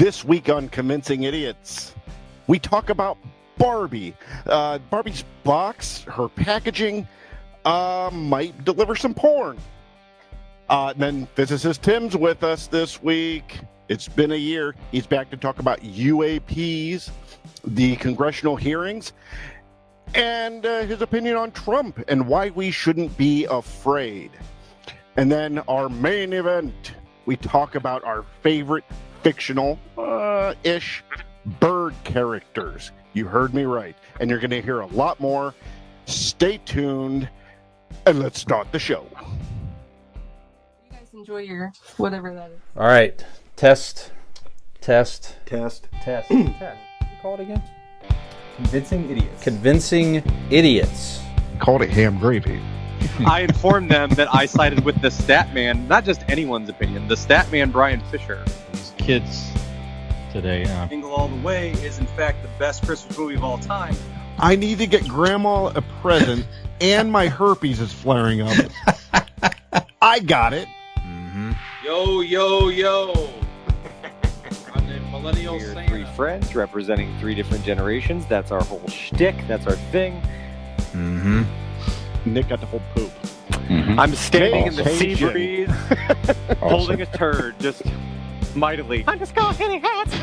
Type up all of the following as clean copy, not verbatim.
This week on Convincing Idiots, we talk about Barbie. Barbie's box, her packaging, might deliver some porn. And then physicist Tim's with us this week. It's been a year. He's back to talk about UAPs, the congressional hearings, and his opinion on Trump and why we shouldn't be afraid. And then our main event, we talk about our favorite fictional-ish bird characters. You heard me right. And you're going to hear a lot more. Stay tuned, and let's start the show. You guys enjoy your whatever that is. All right. Test. Test. What do you call it again? Convincing idiots. Convincing idiots. Called it ham gravy. I informed them that I sided with the stat man, not just anyone's opinion, the stat man Brian Fisher. These kids today. Jingle All the Way is in fact the best Christmas movie of all time. I need to get Grandma a present, and my herpes is flaring up. I got it. Mm-hmm. Yo. I'm the millennial We're Santa. three friends representing three different generations. That's our whole shtick. That's our thing. Mm-hmm. Nick got the whole poop. Mm-hmm. I'm standing in the sea Caucasian. breeze, holding a turd, just mightily. I'm just going hitting hats.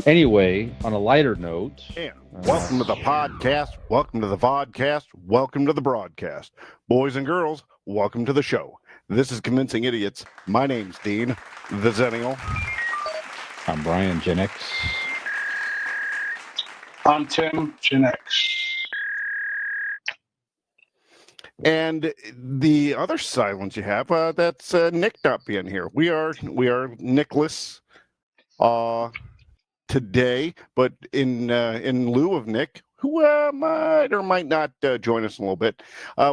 Anyway, on a lighter note, And welcome to the podcast, welcome to the vodcast, welcome to the broadcast. Boys and girls, welcome to the show. This is Convincing Idiots. My name's Dean, the Zennial. I'm Brian, Gen X. I'm Tim, Gen X. And the other silence you have, that's Nick not being here. We are Nickless today, but in lieu of Nick, who might or might not join us in a little bit,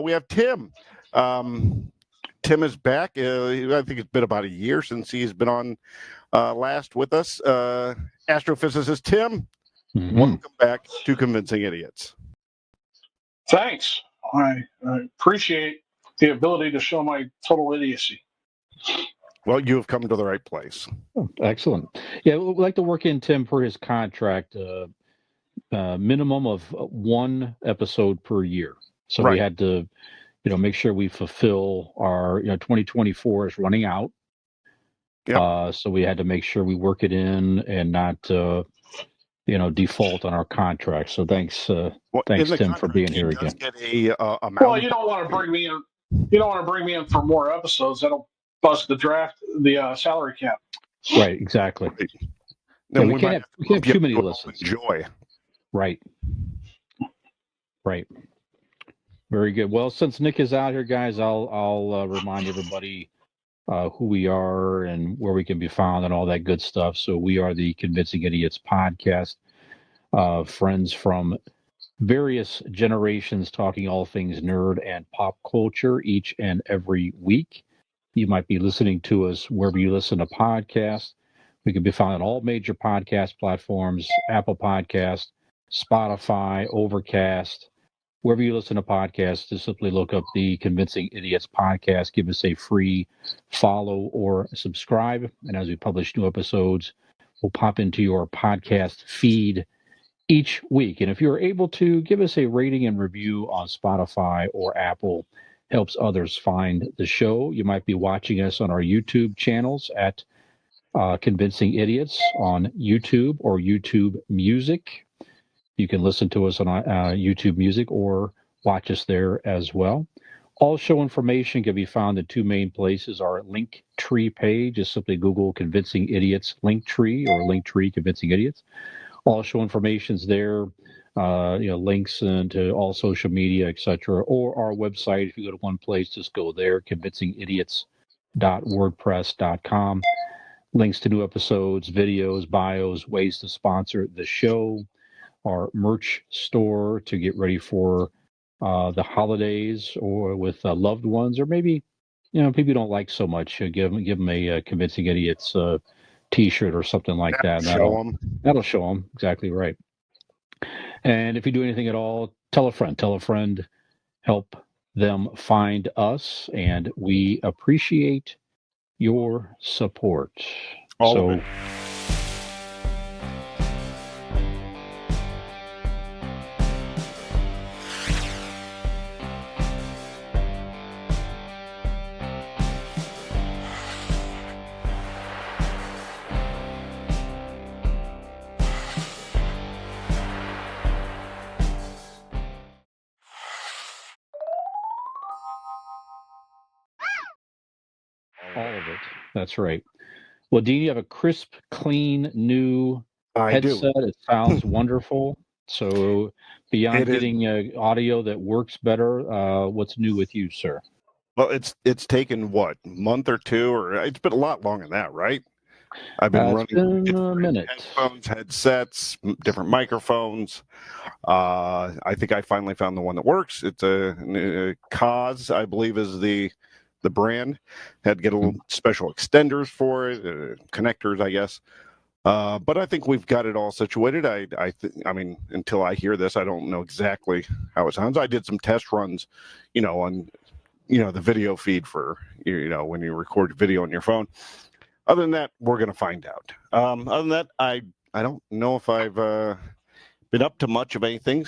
we have Tim. Tim is back. I think it's been about a year since he's been on last with us. Astrophysicist Tim, welcome back to Convincing Idiots. Thanks. I appreciate the ability to show my total idiocy. Well, you have come to the right place. Oh, excellent. Yeah, we'd like to work in Tim for his contract, minimum of one episode per year. So Right. we had to, make sure we fulfill our, 2024 is running out. Yep. So we had to make sure we work it in and not, default on our contract. So thanks, Well, thanks in the Tim for contract, being he here does again. Get a amount. Well, you don't want to bring me in. You don't want to bring me in for more episodes. That'll bust the salary cap. Right, exactly. Then we we can't might have too many to listens. Enjoy. Right. Very good. Well, since Nick is out here, guys, I'll remind everybody who we are and where we can be found and all that good stuff. So we are the Convincing Idiots podcast, friends from various generations talking all things nerd and pop culture each and every week. You might be listening to us wherever you listen to podcasts. We can be found on all major podcast platforms, Apple Podcast, Spotify, Overcast. Wherever you listen to podcasts, just simply look up the Convincing Idiots podcast. Give us a free follow or subscribe. And as we publish new episodes, we'll pop into your podcast feed each week. And if you're able to give us a rating and review on Spotify or Apple, helps others find the show. You might be watching us on our YouTube channels at Convincing Idiots on YouTube or YouTube Music. You can listen to us on YouTube Music or watch us there as well. All show information can be found in two main places. Our Linktree page is simply Google Convincing Idiots Linktree or Linktree Convincing Idiots. All show information's there, links into all social media, etc. Or our website. If you go to one place, just go there, convincingidiots.wordpress.com. Links to new episodes, videos, bios, ways to sponsor the show. Our merch store to get ready for the holidays or with loved ones, or maybe people you don't like so much. Give them a Convincing Idiots T-shirt or something like that. That'll show them exactly right. And if you do anything at all, tell a friend, help them find us, and we appreciate your support. All so of it. all of it. That's right. Well, Dean, you have a crisp, clean, new I headset. do. It sounds wonderful. So, beyond It is. getting audio that works better, what's new with you, sir? Well, it's taken what, a month or two, or it's been a lot longer than that, right? I've been It's running been a different minute. headphones, headsets, different microphones. I think I finally found the one that works. It's a Cause, I believe, is the brand. Had to get a little special extenders for it, connectors, I guess. But I think we've got it all situated. I mean, until I hear this, I don't know exactly how it sounds. I did some test runs, on the video feed for when you record video on your phone. Other than that, we're going to find out. Other than that, I don't know if I've been up to much of anything.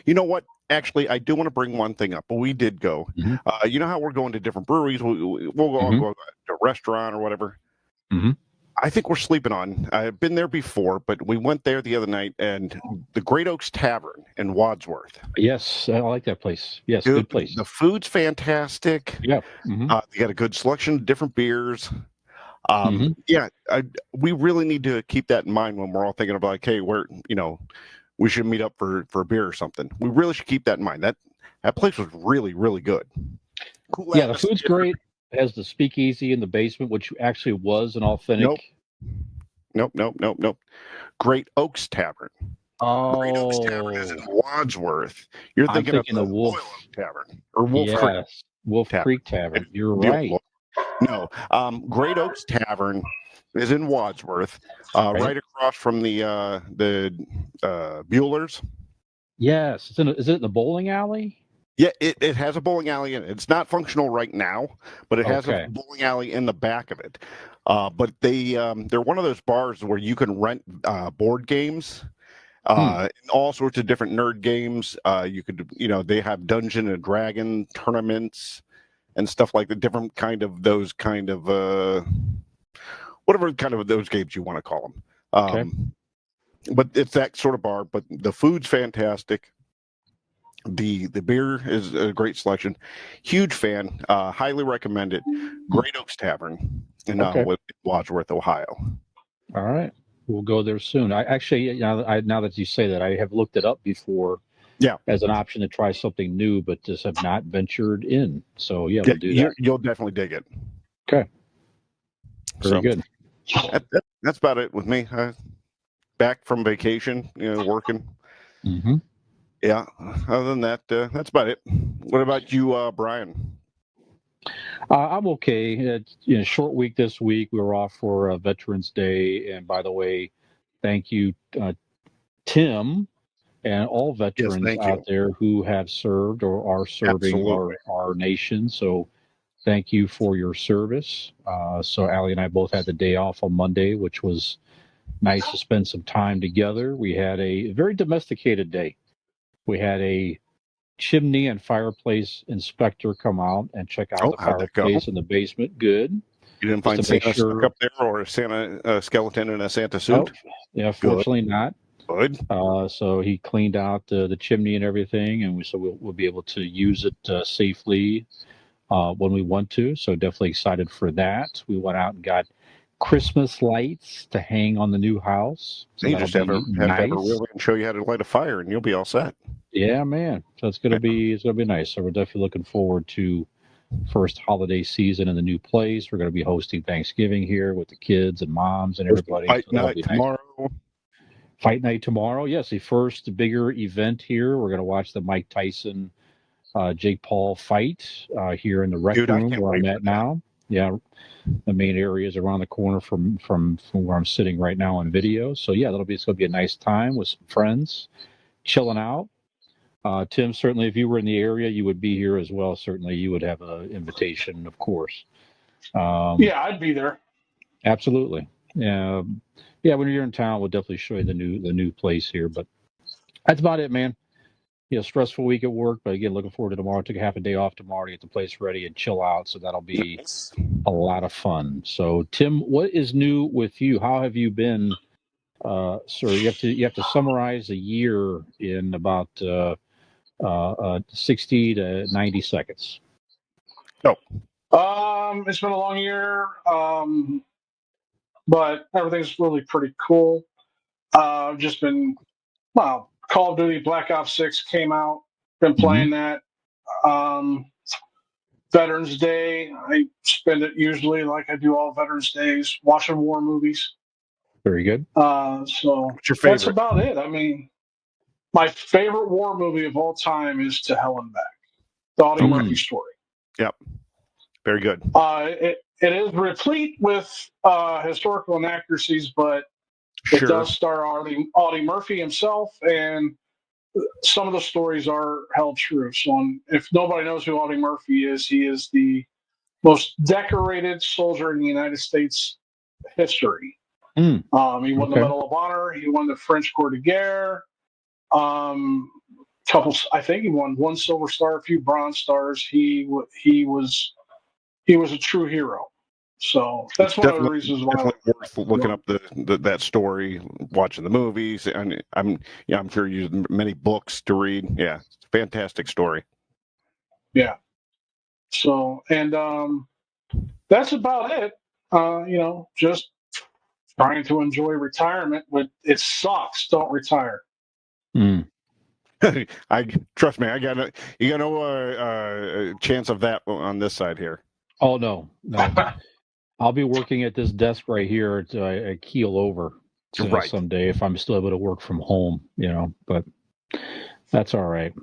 You know what? Actually, I do want to bring one thing up. But we did go. Mhm. You know how we're going to different breweries? We'll all go to a restaurant or whatever. Mhm. I think we're sleeping on. I've been there before, but we went there the other night, and the Great Oaks Tavern in Wadsworth. Yes, I like that place. Yes, Dude, good place. the food's fantastic. Yeah. Mhm. They got a good selection of different beers. Mhm. Yeah, we really need to keep that in mind when we're all thinking about, like, hey, we should meet up for a beer or something. We really should keep that in mind. That place was really, really good. Cool Yeah, the food's atmosphere. great. It has the speakeasy in the basement, which actually was an authentic. Nope. Great Oaks Tavern. Great Oaks Tavern is in Oh, Wadsworth. You're I'm thinking of thinking the the Oil Wolf. Oak Tavern or Wolf Creek Yes, Wolf Tavern. Creek Tavern. You're The old right. one. No, Great Oaks Tavern is in Wadsworth, Right. right across from the Bueller's. Yes, is it in the bowling alley? Yeah, it has a bowling alley in it. It's not functional right now, but it has Okay. a bowling alley in the back of it. But they're one of those bars where you can rent board games, and all sorts of different nerd games. You could, they have Dungeon and Dragon tournaments and stuff like the different kind of those kind of whatever kind of those games you want to call them. Okay. But it's that sort of bar. But the food's fantastic. The beer is a great selection. Huge fan. Highly recommend it. Great Oaks Tavern in Okay. Wadsworth, Ohio. All right. We'll go there soon. I actually, now that you say that, I have looked it up before. Yeah. As an option to try something new, but just have not ventured in. So yeah, we'll do that. You'll definitely dig it. Okay. Very good. That's about it with me. Back from vacation, working. Mm-hmm. Yeah. Other than that, that's about it. What about you, Brian? I'm okay. Short week this week. We were off for Veterans Day, and by the way, thank you, Tim, and all veterans thank out you. there who have served or are serving Absolutely. our nation. So, thank you for your service. So, Allie and I both had the day off on Monday, which was nice to spend some time together. We had a very domesticated day. We had a chimney and fireplace inspector come out and check out the How'd that go? fireplace in the basement. Good. You didn't Just find to make Santa stuck sure. up there or a Santa skeleton in a Santa Oh, suit? yeah, fortunately not. Good. So he cleaned out the chimney and everything, and we'll be able to use it safely when we want to. So definitely excited for that. We went out and got Christmas lights to hang on the new house. So You that'll just have be to have a nice. reel and show you how to light a fire, and you'll be all set. Yeah, man. So it's gonna be nice. So we're definitely looking forward to first holiday season in the new place. We're gonna be hosting Thanksgiving here with the kids and moms and everybody. Fight So that'll night be nice. tomorrow. Fight night tomorrow. Yes, the first bigger event here. We're gonna watch the Mike Tyson, Jake Paul fight here in the rec Dude, I room can't where I'm wait for at now. Yeah, the main area is around the corner from where I'm sitting right now on video. So yeah, it's gonna be a nice time with some friends, chilling out. Tim, certainly, if you were in the area, you would be here as well. Certainly, you would have an invitation, of course. Yeah, I'd be there. Absolutely. Yeah. Yeah. When you're in town, we'll definitely show you the new place here. But that's about it, man. Stressful week at work, but again, looking forward to tomorrow. Took a half a day off tomorrow to get the place ready and chill out. So that'll be a lot of fun. So, Tim, what is new with you? How have you been, sir? You have to summarize a year in about 60 to 90 seconds. It's been a long year, but everything's really pretty cool. I've just been, well, Call of Duty Black Ops 6 came out. Been playing that. Veterans Day, I spend it usually like I do all Veterans Days, watching war movies. Very good. So What's your that's favorite? about it. I mean, my favorite war movie of all time is To Hell and Back, the Audie Murphy story. Yep. Very good. It is replete with historical inaccuracies, but it does star Audie Murphy himself, and some of the stories are held true. So if nobody knows who Audie Murphy is, he is the most decorated soldier in the United States history. He won the Medal of Honor. He won the French Croix de Guerre. I think he won one Silver Star, a few Bronze Stars. He was a true hero. So that's one of the reasons why. Definitely worth looking up that story, watching the movies, and I'm sure you use many books to read. Yeah, it's a fantastic story. Yeah. So and that's about it. Just trying to enjoy retirement, but it sucks. Don't retire. Trust me. You got no chance of that on this side here. Oh no. I'll be working at this desk right here at keel over someday if I'm still able to work from home. But that's all right.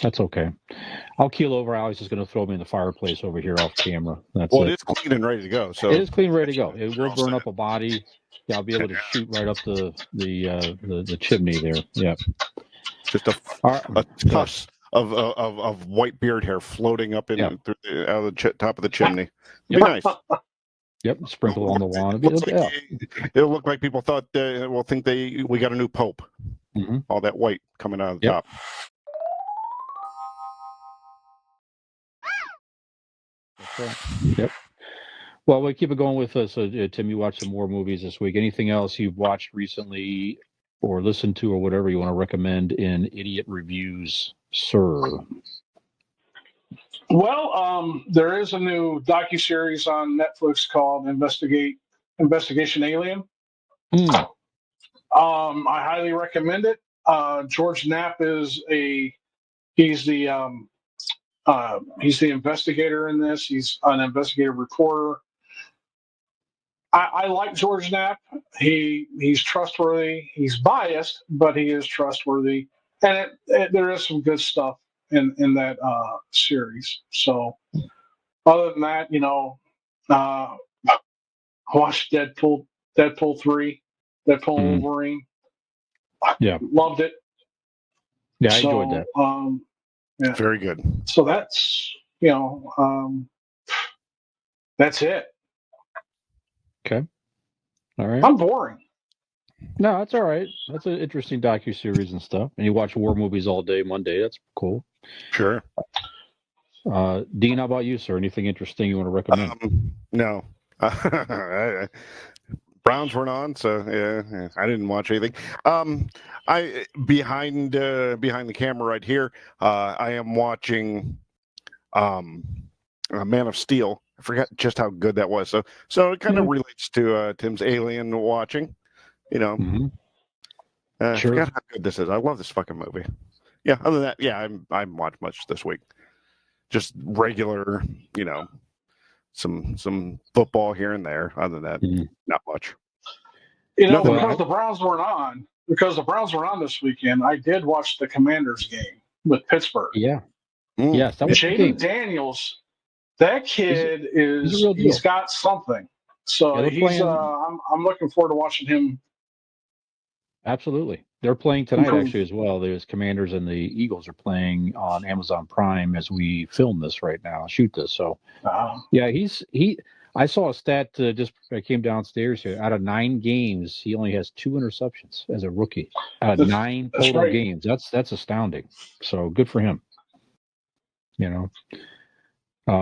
That's okay. I'll keel over. Alex is going to throw me in the fireplace over here off camera. That's it is clean and ready to go. So it is clean, ready to go. It will burn up a body. Yeah, I'll be able to shoot right up the chimney there. Yeah. Just a tuss of white beard hair floating up out of the top of the chimney. It'll be nice. Yep, sprinkle on the lawn. It'll look like people thought will think we got a new pope. All that white coming out of the top. That's right. Yep. Well, we'll keep it going with us. Tim, you watched some more movies this week. Anything else you've watched recently or listened to or whatever you want to recommend in Idiot Reviews, sir? Well, there is a new docuseries on Netflix called Investigation Alien. I highly recommend it. George Knapp he's the investigator in this. He's an investigative reporter. I like George Knapp. He's trustworthy. He's biased, but he is trustworthy. And there is some good stuff in that series. So other than that, watched Deadpool 3, Deadpool Wolverine. Yeah. Loved it. Yeah, I enjoyed that. Yeah. Very good. So that's that's it. Okay. All right. I'm boring. No, that's all right. That's an interesting docuseries and stuff. And you watch war movies all day Monday. That's cool. Sure. Dean, how about you, sir? Anything interesting you want to recommend? No. Browns weren't on, so yeah, I didn't watch anything. I behind the camera right here, I am watching Man of Steel. I forgot just how good that was. So it kind of relates to Tim's Alien watching. I forgot how good this is. I love this fucking movie. Yeah. Other than that, yeah, I haven't watched much this week. Just regular, some football here and there. Other than that, not much. Because the Browns weren't on. Because the Browns were on this weekend, I did watch the Commanders game with Pittsburgh. Yeah. Yes, that was Jaden Daniels. That kid he's got something. So I'm looking forward to watching him. Absolutely. They're playing tonight actually as well. There's Commanders and the Eagles are playing on Amazon Prime as we film this right now, shoot this. So yeah, I saw a stat just I came downstairs here. Out of 9 games, he only has 2 interceptions as a rookie. Out of 9 That's total great. games, that's astounding. So good for him. You know.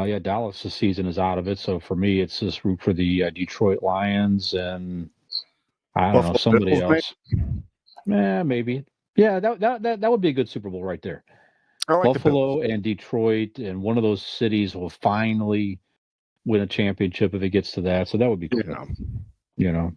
Yeah, Dallas this season is out of it. So for me, it's just root for the Detroit Lions and I don't know somebody Bills, else. Maybe. Yeah, that would be a good Super Bowl right there. I like Buffalo and Detroit, and one of those cities will finally win a championship if it gets to that. So that would be cool. Yeah. You know.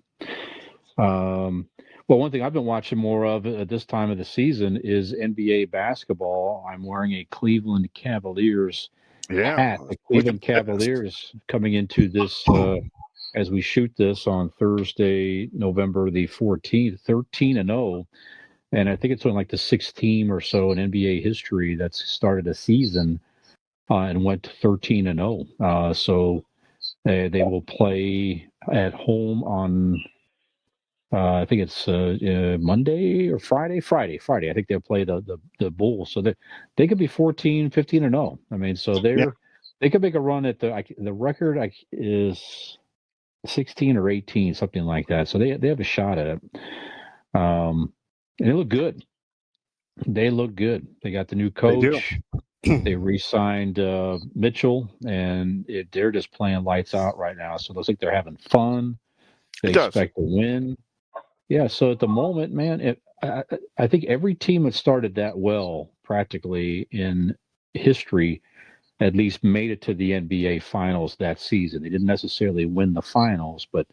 Well, one thing I've been watching more of at this time of the season is NBA basketball. I'm wearing a Cleveland Cavaliers hat. The Cleveland Cavaliers coming into this as we shoot this on Thursday, November the 14th, 13-0. And I think it's only like the 6th team or so in NBA history that's started a season and went 13-0. So they will play at home on, I think it's Monday or Friday. I think they'll play the Bulls. So they could be 14, 15-0. I mean, so they could make a run at the record is 16 or 18, something like that. So they have a shot at it. And they look good. They got the new coach. They re-signed Mitchell, and they're just playing lights out right now. So it looks like they're having fun. They expect to win. Yeah. So at the moment, man, I think every team that started that well, practically in history, at least made it to the NBA Finals that season. They didn't necessarily win the finals, but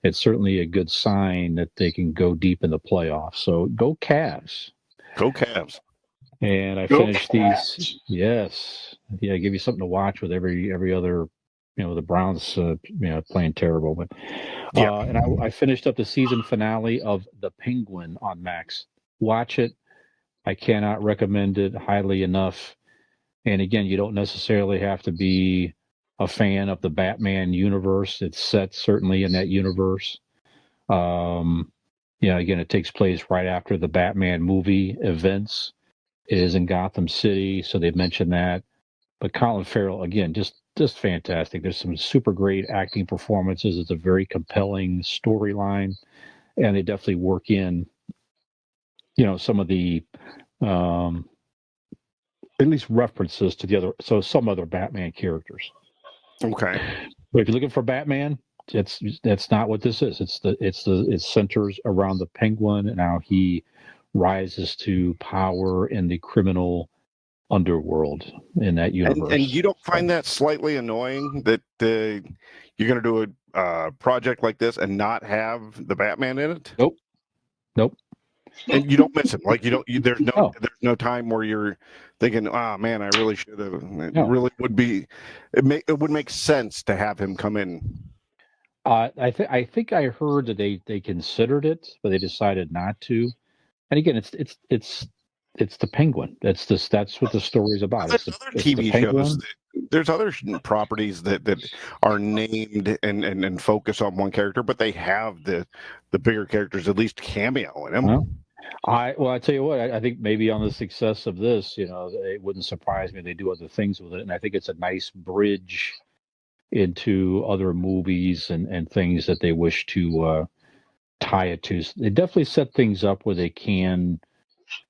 it's certainly a good sign that they can go deep in the playoffs. So go Cavs. Go Cavs. And I finished these. Yes. Yeah, give you something to watch with every other, the Browns, playing terrible. But and I finished up the season finale of The Penguin on Max. Watch it. I cannot recommend it highly enough. And again, you don't necessarily have to be a fan of the Batman universe. It's set certainly in that universe. Again, it takes place right after the Batman movie events. It is in Gotham City, so they've mentioned that. But Colin Farrell, again, just fantastic. There's some super great acting performances. It's a very compelling storyline, and they definitely work in, some of the at least references to some other Batman characters. Okay. But if you're looking for Batman, that's not what this is. It centers around the Penguin and how he rises to power in the criminal underworld in that universe. And you don't find that slightly annoying that you're going to do a project like this and not have the Batman in it? Nope. And you don't miss him. Like there's no time where you're thinking, "Oh man, I really should have." It really would be. It would make sense to have him come in. I think I heard that they considered it, but they decided not to. And again, it's the Penguin. That's what the story's about. There's other TV shows. There's other properties that are named and focus on one character, but they have the bigger characters at least cameo in them. I tell you what, I think maybe on the success of this, it wouldn't surprise me if they do other things with it, and I think it's a nice bridge into other movies and things that they wish to tie it to. They definitely set things up where they can.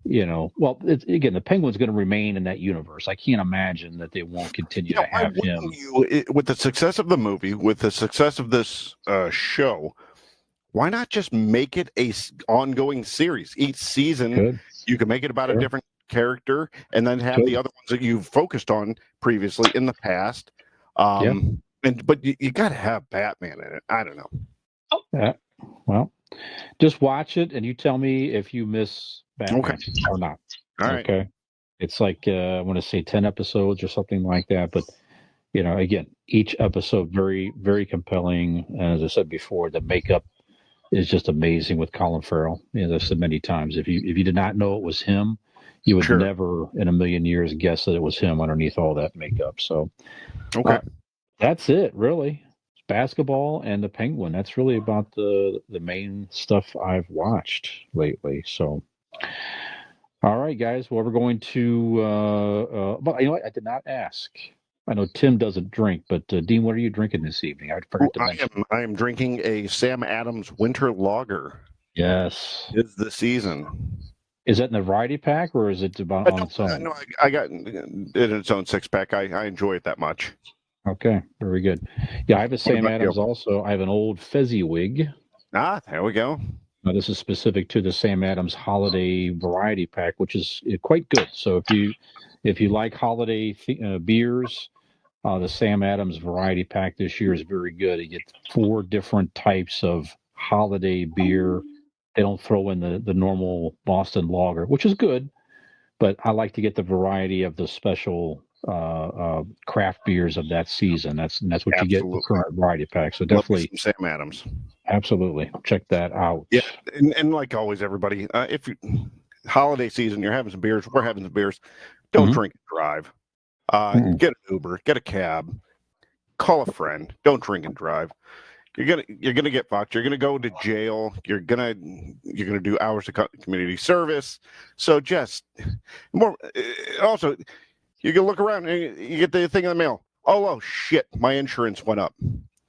Again, the Penguin's going to remain in that universe. I can't imagine that they won't continue to have him. With the success of the movie, with the success of this show, why not just make it a ongoing series? Each season, you can make it about a different character, and then have the other ones that you've focused on previously in the past. But you got to have Batman in it. I don't know. Well, just watch it, and you tell me if you miss Batman or not. All right. Okay. It's like I want to say 10 episodes or something like that. But again, each episode very, very compelling. And as I said before, the makeup is just amazing with Colin Farrell. As I've said many times, if you did not know it was him, you would never in a million years guess that it was him underneath all that makeup. So, that's it, really. Basketball and the Penguin. That's really about the main stuff I've watched lately. So, all right, guys. Well, we're going to. But you know what? I did not ask. I know Tim doesn't drink, but Dean, what are you drinking this evening? I forgot to mention. I am drinking a Sam Adams Winter Lager. Yes. It's the season. Is that in the variety pack or is it on its own? No, I got it in its own 6-pack. I enjoy it that much. Okay, very good. Yeah, I have a Sam Adams also. I have an old Fezziwig. Ah, there we go. Now, this is specific to the Sam Adams Holiday Variety Pack, which is quite good. So if you like holiday beers, the Sam Adams Variety Pack this year is very good. You get 4 different types of holiday beer. They don't throw in the normal Boston Lager, which is good, but I like to get the variety of the special craft beers of that season. That's what you get in the current variety pack. So definitely Sam Adams. Absolutely, check that out. Yeah, and like always, everybody, if you holiday season, you're having some beers, we're having some beers. Don't drink and drive. Get an Uber, get a cab, call a friend. Don't drink and drive. You're gonna get fucked. You're gonna go to jail. You're gonna do hours of community service. So just more. Also, you can look around and you get the thing in the mail. Oh shit! My insurance went up.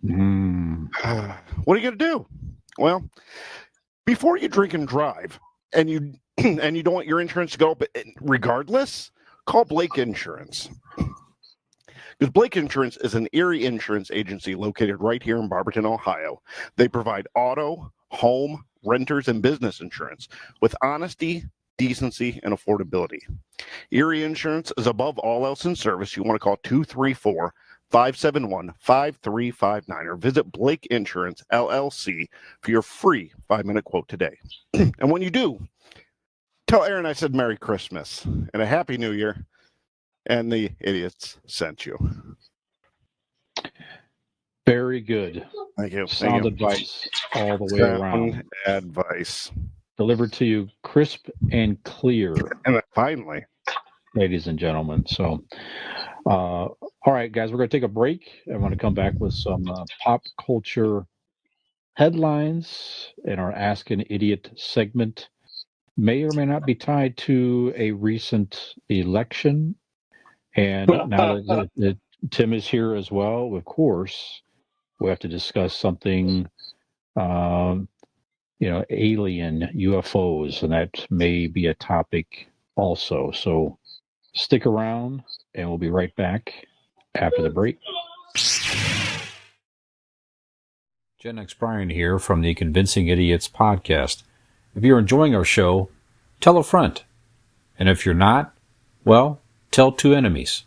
What are you gonna do? Well, before you drink and drive, and you don't want your insurance to go up, regardless, call Blake Insurance. Because Blake Insurance is an Erie insurance agency located right here in Barberton, Ohio. They provide auto, home, renters, and business insurance with honesty, decency, and affordability. Erie Insurance is above all else in service. You want to call 234-571-5359 or visit Blake Insurance, LLC for your free 5-minute quote today. And when you do, tell Aaron I said Merry Christmas and a Happy New Year. And the idiots sent you. Very good. Thank you. Sound advice all the way around. Advice. Delivered to you crisp and clear. And finally. Ladies and gentlemen. So, all right, guys, we're going to take a break. I want to come back with some pop culture headlines in our Ask an Idiot segment. May or may not be tied to a recent election. And now that Tim is here as well, of course, we have to discuss something, alien UFOs, and that may be a topic also. So stick around, and we'll be right back after the break. Gen X Brian here from the Convincing Idiots podcast. If you're enjoying our show, tell a friend. And if you're not, well, tell 2 enemies.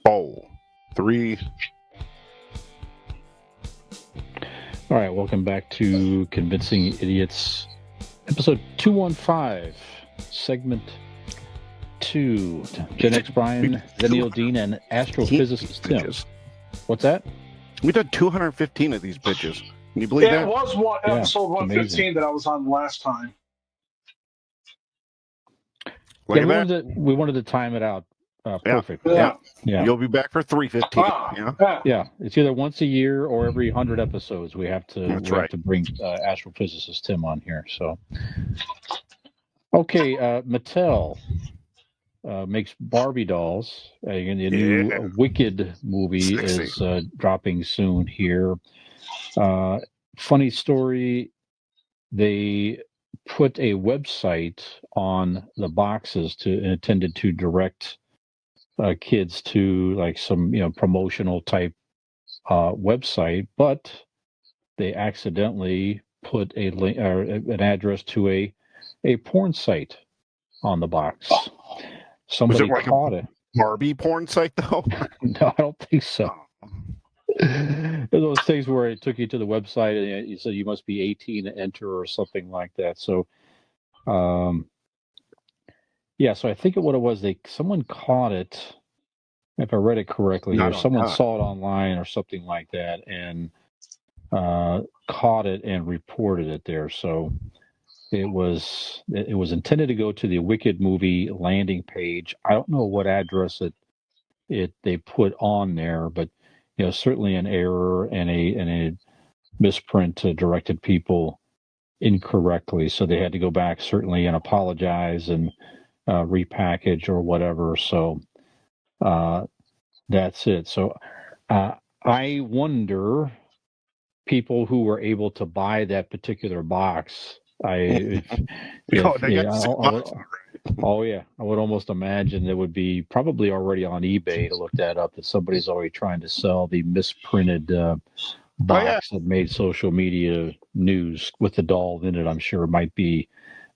Oh, 3. All right, welcome back to Convincing Idiots, episode 215, segment 2. Gen X Brian, Zennial Dean, and Astrophysicist Tim. What's that? We did 215 of these bitches. Can you believe that? It was episode 115 that I was on last time. We wanted to time it out perfect. Yeah. You'll be back for 315. Yeah. It's either once a year or every 100 episodes. We have to have to bring Astrophysicist Tim on here. So, okay, Mattel makes Barbie dolls. A new Wicked movie is dropping soon here. Funny story, they put a website on the boxes intended to direct kids to like some promotional type website, but they accidentally put a link or an address to a porn site on the box. Somebody caught it. Barbie porn site though? No, I don't think so. It's those things where it took you to the website and you said you must be 18 to enter or something like that. So, so I think what it was, someone caught it, if I read it correctly, or someone saw it online or something like that, and caught it and reported it there. So it was intended to go to the Wicked movie landing page. I don't know what address they put on there, but certainly an error and a misprint directed people incorrectly. So they had to go back certainly and apologize and repackage or whatever. So that's it. So I wonder, people who were able to buy that particular box, I would almost imagine there would be probably already on eBay to look that up, that somebody's already trying to sell the misprinted box that made social media news with the doll in it. I'm sure it might be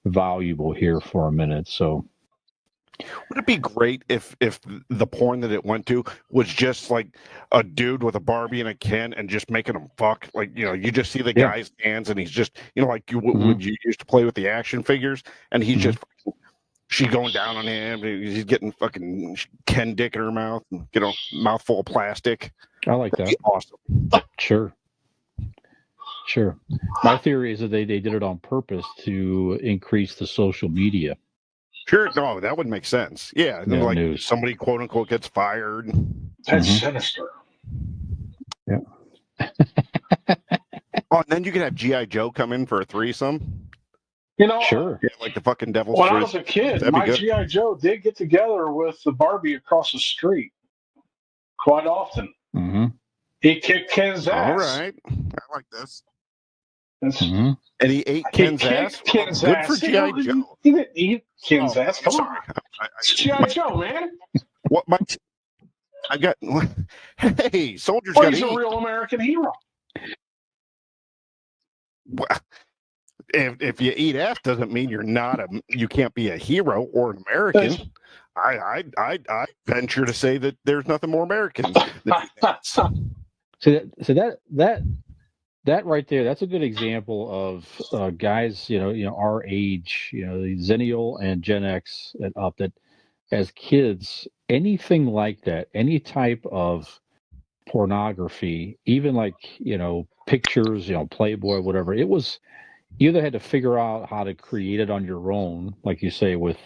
valuable here for a minute. So would it be great if the porn that it went to was just like a dude with a Barbie and a Ken and just making them fuck? Like, you just see the guy's hands and he's just, like you would you used to play with the action figures, and he's just, she's going down on him. He's getting fucking Ken dick in her mouth, and mouthful of plastic. I like that. Awesome. Sure. My theory is that they did it on purpose to increase the social media. Sure. No, that would make sense. Yeah. And like news. Somebody, quote unquote, gets fired. That's sinister. Yeah. And then you could have G.I. Joe come in for a threesome. Sure. Yeah, like the fucking Devil's When Threesome. I was a kid, my G.I. Joe did get together with the Barbie across the street quite often. Mm-hmm. He kicked Ken's ass. All right. I like this. Mm-hmm. And he ate Ken's ass? Ken's Good ass. for G.I. Joe. He didn't eat Ken's ass. Come sorry. on. It's G.I. Joe, man. What I got. Hey, soldiers Well, got he's a real American hero. Well, if you eat ass doesn't mean you can't be a hero or an American. I venture to say that there's nothing more American than that. So that right there, that's a good example of guys, our age, the Zennial and Gen X and up, that as kids, anything like that, any type of pornography, even like, pictures, Playboy, whatever, it was, you either had to figure out how to create it on your own, like you say, with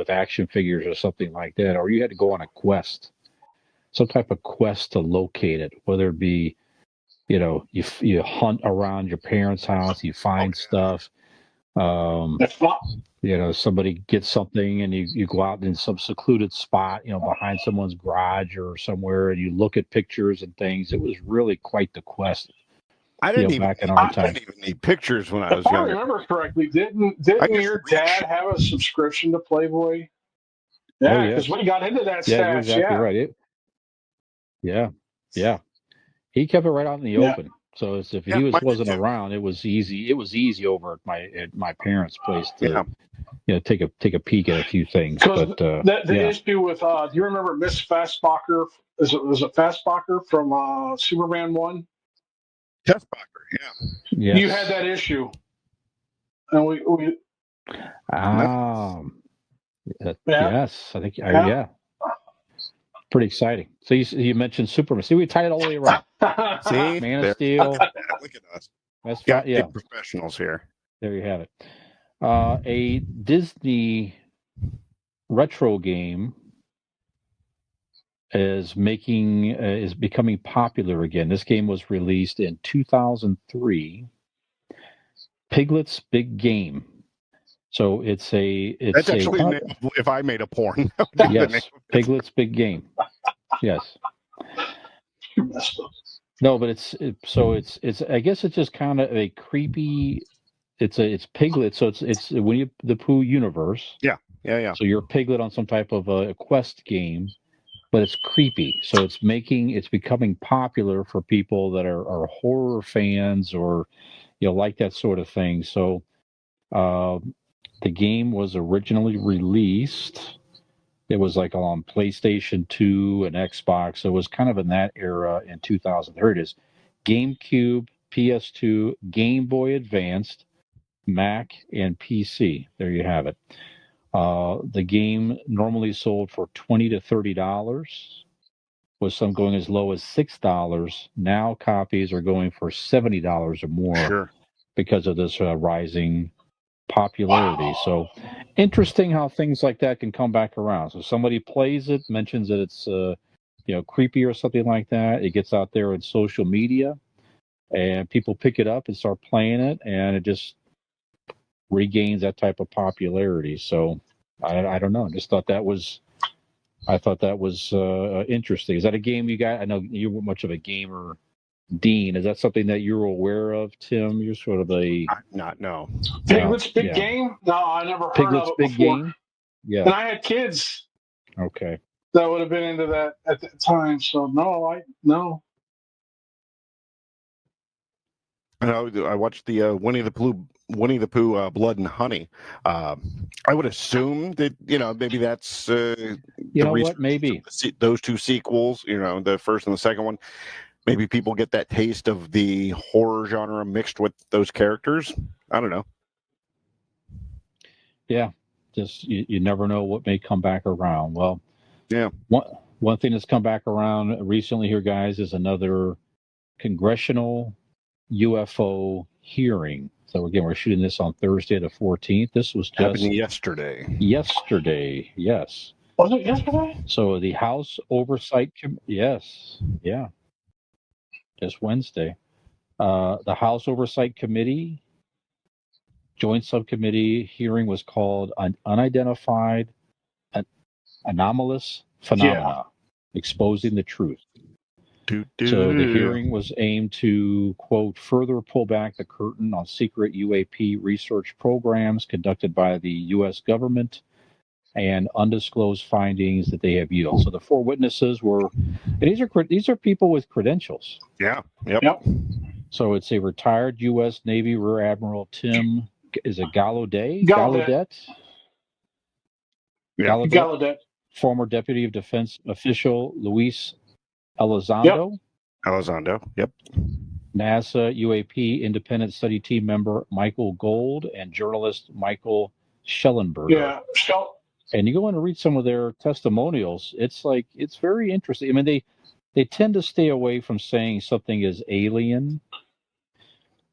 action figures or something like that, or you had to go on a quest, some type of quest to locate it, whether it be, you hunt around your parents' house, you find stuff. Somebody gets something and you go out in some secluded spot, behind someone's garage or somewhere, and you look at pictures and things. It was really quite the quest. I didn't even need pictures when I was young. young. If I remember correctly, didn't your dad have a subscription to Playboy? Yeah, because we got into that stash. You're exactly right. Yeah. He kept it right out in the open. So if he wasn't around, it was easy. It was easy over at my parents' place to take a peek at a few things. But the issue with do you remember Miss Fastbacher? Was it Fastbacher from Superman 1? Fastbacher, yeah. You had that issue, and we yes, I think pretty exciting. So you mentioned Superman. See, we tied it all the way around. See, Man of Steel. Look at us. That's professionals here. There you have it. A Disney retro game is becoming popular again. This game was released in 2003. Piglet's Big Game. So that's actually if I made a porn. Yes, Piglet's Big Game. Yes. No, but it's I guess it's just kind of a creepy. It's Piglet, so it's Winnie the Pooh universe. Yeah. So you're a piglet on some type of a quest game, but it's creepy. So it's becoming popular for people that are horror fans or like that sort of thing. So the game was originally released. It was like on PlayStation 2 and Xbox. So it was kind of in that era in 2000. There it is. GameCube, PS2, Game Boy Advanced, Mac, and PC. There you have it. The game normally sold for $20 to $30, with some going as low as $6. Now copies are going for $70 or more because of this rising popularity. Wow. So interesting how things like that can come back around. So somebody plays it, mentions that it's creepy or something like that, it gets out there on social media, and people pick it up and start playing it, and it just regains that type of popularity. So I don't know. I thought that was interesting. Is that a game you got? I know you were much of a gamer, Dean. Is that something that you're aware of, Tim? You're sort of a no. Piglet's Big yeah. Game? No, I never heard Piglet's of it Big before. Game. Yeah. And I had kids Okay. that would have been into that at the time. So no. I watched the Winnie the Pooh Blood and Honey. I would assume that maybe that's You know what? Maybe those two sequels. The first and the second one. Maybe people get that taste of the horror genre mixed with those characters. I don't know. Yeah, just you never know what may come back around. Well, yeah. One thing that's come back around recently here, guys, is another congressional UFO hearing. So again, we're shooting this on Thursday the 14th. This was just happened yesterday. Yesterday, yes. Was it yesterday? So the House Oversight yes, yeah, just Wednesday. The House Oversight Committee Joint Subcommittee hearing was called Unidentified Anomalous Phenomena, Exposing the Truth. So the hearing was aimed to, quote, further pull back the curtain on secret UAP research programs conducted by the U.S. government and undisclosed findings that they have yielded. So the four witnesses were, and these are people with credentials. Yeah. Yep. So it's a retired U.S. Navy Rear Admiral Tim, is it Gallaudet? Gallaudet. Former Deputy of Defense official Luis Elizondo. Yep. NASA UAP Independent Study Team member Michael Gold and journalist Michael Schellenberger. Yeah, And you go in and read some of their testimonials. It's very interesting. I mean, they tend to stay away from saying something is alien,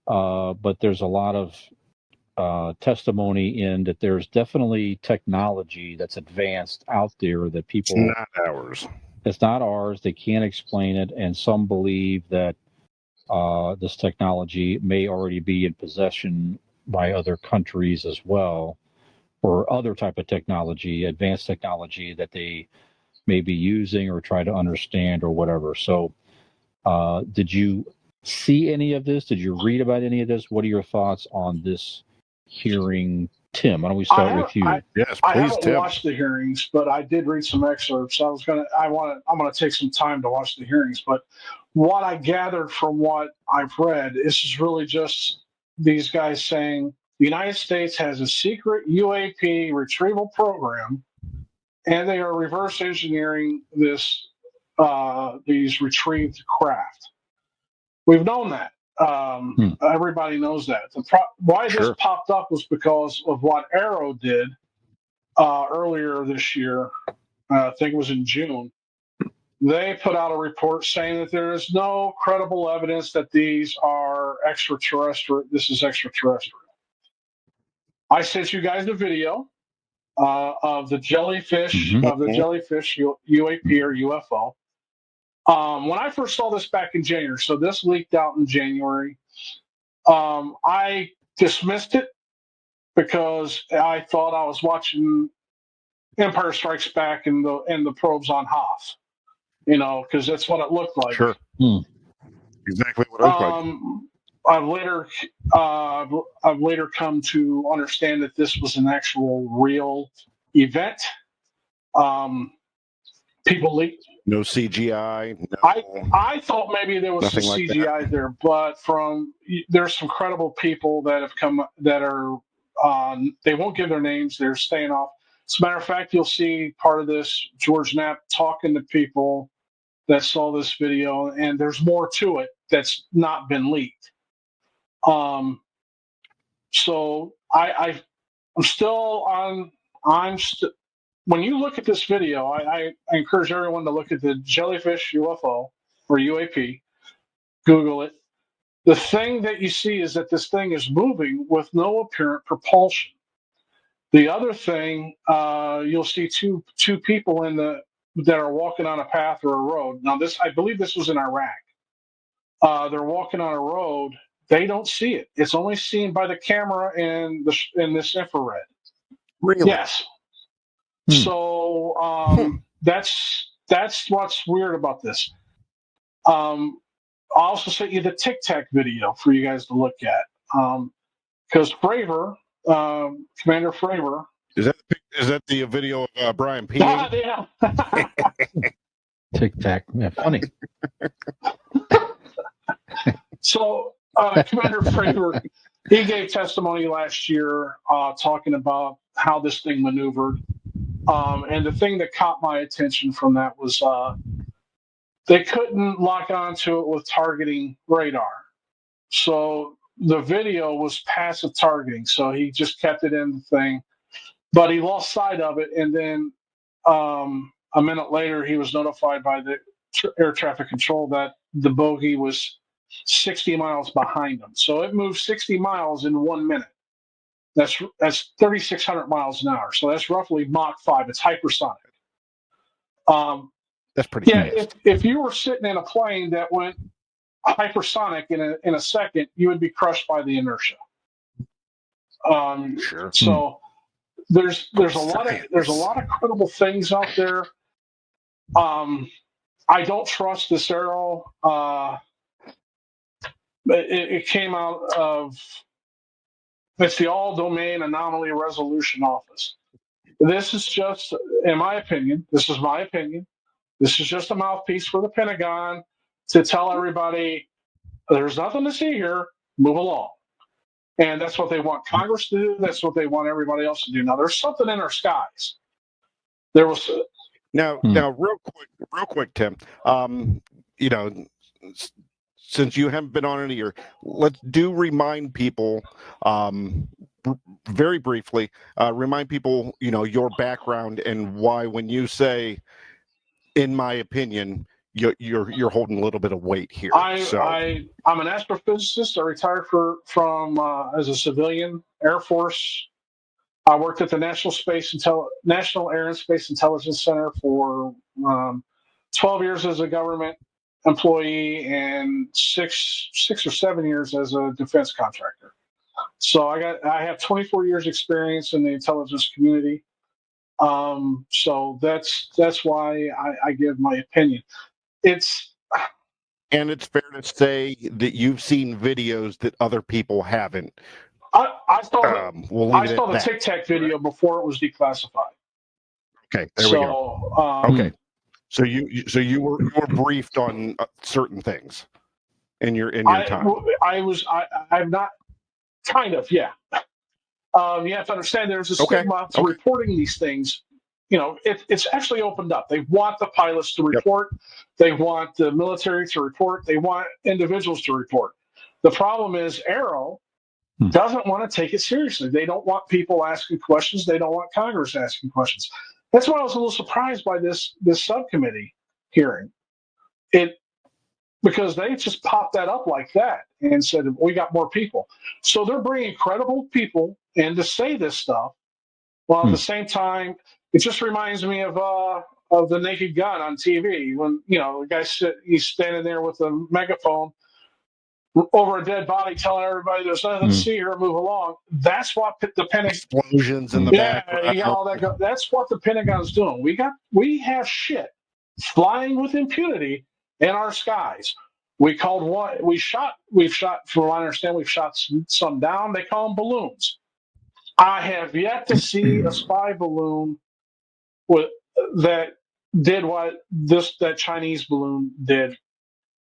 but there's a lot of testimony in that there's definitely technology that's advanced out there that people. It's not ours. It's not ours. They can't explain it, and some believe that this technology may already be in possession by other countries as well, or other type of technology, advanced technology that they may be using or try to understand or whatever. So, did you see any of this? Did you read about any of this? What are your thoughts on this hearing, Tim? Why don't we start with you? Yes, please, I haven't Tim. watched the hearings, but I did read some excerpts. I'm gonna take some time to watch the hearings. But what I gathered from what I've read is really just these guys saying the United States has a secret UAP retrieval program, and they are reverse engineering these retrieved craft. We've known that. Everybody knows that. Why this popped up was because of what Arrow did earlier this year. I think it was in June. They put out a report saying that there is no credible evidence that these are extraterrestrial. This is extraterrestrial. I sent you guys a video of the jellyfish UAP or UFO. When I first saw this back in January, so this leaked out in January, I dismissed it because I thought I was watching Empire Strikes Back and the probes on Hoth, because that's what it looked like. Sure. Exactly what it looked like. I've later come to understand that this was an actual real event. People leaked. No CGI. No, I thought maybe there was some CGI there, but there's some credible people that have come that are they won't give their names. They're staying off. As a matter of fact, you'll see part of this George Knapp talking to people that saw this video, and there's more to it that's not been leaked. So I'm still on. When you look at this video, I encourage everyone to look at the jellyfish UFO or UAP. Google it. The thing that you see is that this thing is moving with no apparent propulsion. The other thing, you'll see two people in the that are walking on a path or a road. Now, I believe this was in Iraq. They're walking on a road. They don't see it. It's only seen by the camera and this infrared. Really? Yes. So that's what's weird about this. I'll also sent you the Tic Tac video for you guys to look at. Because Fravor, Commander Fravor. Is that the video of Brian P? Yeah. Tic Tac. Yeah, funny. So Commander Fravor, he gave testimony last year talking about how this thing maneuvered. And the thing that caught my attention from that was they couldn't lock onto it with targeting radar. So the video was passive targeting. So he just kept it in the thing. But he lost sight of it. And then a minute later, he was notified by the air traffic control that the bogey was 60 miles behind him. So it moved 60 miles in 1 minute. That's 3,600 miles an hour. So that's roughly Mach 5. It's hypersonic. That's pretty fast. If you were sitting in a plane that went hypersonic in a second, you would be crushed by the inertia. Sure. So there's a lot of credible things out there. I don't trust this arrow. It came out of it's the All Domain Anomaly Resolution Office. This is just, in my opinion, this is just a mouthpiece for the Pentagon to tell everybody there's nothing to see here, move along. And that's what they want Congress to do. That's what they want everybody else to do. Now, there's something in our skies. There was now, real quick, Tim. Since you haven't been on in a year, let's remind people, very briefly, remind people, your background and why, when you say, in my opinion, you're holding a little bit of weight here. I'm an astrophysicist. I retired from as a civilian Air Force. I worked at the National Air and Space Intelligence Center for 12 years as a government employee and six or 7 years as a defense contractor. So I have 24 years experience in the intelligence community. So that's why I give my opinion. It's fair to say that you've seen videos that other people haven't. I saw the Tic Tac video before it was declassified. Okay, there we go. Okay, so you were briefed on certain things in your time. I'm not kind of, yeah. You have to understand there's a stigma to reporting these things. It's actually opened up. They want the pilots to report. Yep. They want the military to report. They want individuals to report. The problem is Arrow doesn't want to take it seriously. They don't want people asking questions. They don't want Congress asking questions. That's why I was a little surprised by this subcommittee hearing. Because they just popped that up like that and said, we got more people. So they're bringing credible people in to say this stuff. While at the same time, it just reminds me of the Naked Gun on TV when, the guy he's standing there with a megaphone over a dead body telling everybody there's nothing to see here, move along. That's what the Pentagon... Explosions in the background. Yeah, all that that's what the Pentagon's doing. We have shit flying with impunity in our skies. We've shot, from what I understand, we've shot some down. They call them balloons. I have yet to see a spy balloon that did what that Chinese balloon did.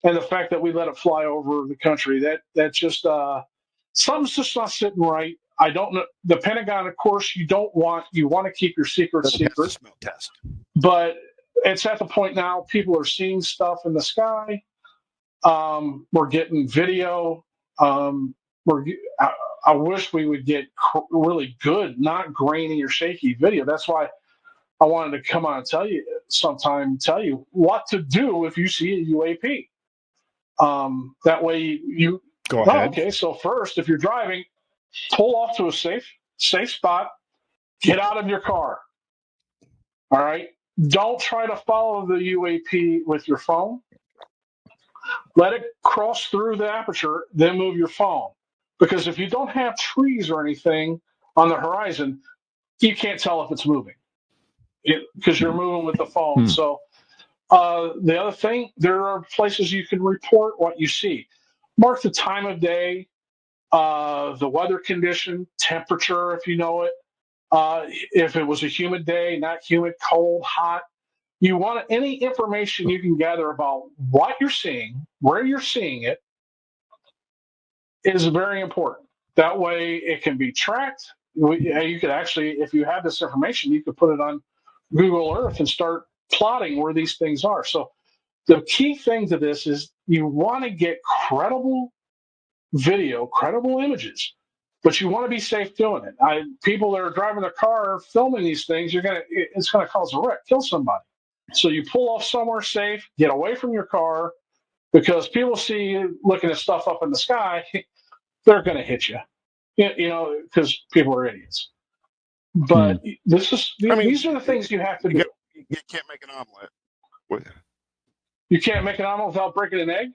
And the fact that we let it fly over the country, that just something's just not sitting right. I don't know. The Pentagon, of course, you want to keep your secrets secret. Smell test. But it's at the point now people are seeing stuff in the sky. We're getting video. I wish we would get really good, not grainy or shaky video. That's why I wanted to come on and tell you what to do if you see a UAP. That way you go ahead. Okay, so first, if you're driving, pull off to a safe spot, get out of your car. All right. don't try to follow the UAP with your phone. Let it cross through the aperture, then move your phone. Because if you don't have trees or anything on the horizon, you can't tell if it's moving because you're moving with the phone. So the other thing, there are places you can report what you see. Mark the time of day, the weather condition, temperature, if you know it. If it was a humid day, not humid, cold, hot. You want any information you can gather about what you're seeing, where you're seeing it, is very important. That way it can be tracked. You could actually, if you have this information, you could put it on Google Earth and start plotting where these things are. So the key thing to this is you want to get credible video, credible images, but you want to be safe doing it. People that are driving their car filming these things, it's gonna cause a wreck, kill somebody. So you pull off somewhere safe, get away from your car, because people see you looking at stuff up in the sky, they're gonna hit you, because people are idiots. But these are the things you have to do. You can't make an omelet. You can't make an omelet without breaking an egg?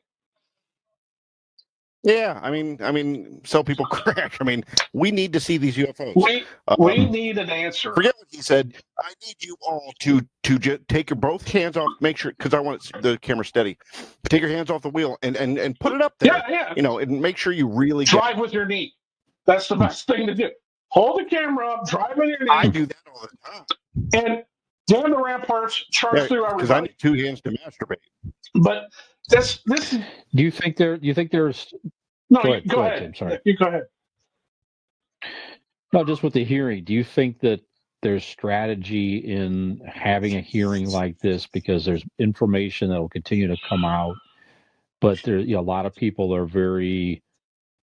Yeah, I mean, so people crash. I mean, we need to see these UFOs. We need an answer. Forget what he said. I need you all to just take your both hands off. Make sure, because I want the camera steady. Take your hands off the wheel and put it up there. Yeah. And make sure you really drive with your knee. That's the best thing to do. Hold the camera up, drive with your knee. I do that all the time. And damn the ramparts, charge through everybody. Because I need 2 hands to masturbate. But this. Do you think there's? No, go ahead. Tim, sorry. You go ahead. No, just with the hearing. Do you think that there's strategy in having a hearing like this because there's information that will continue to come out, but there, a lot of people are very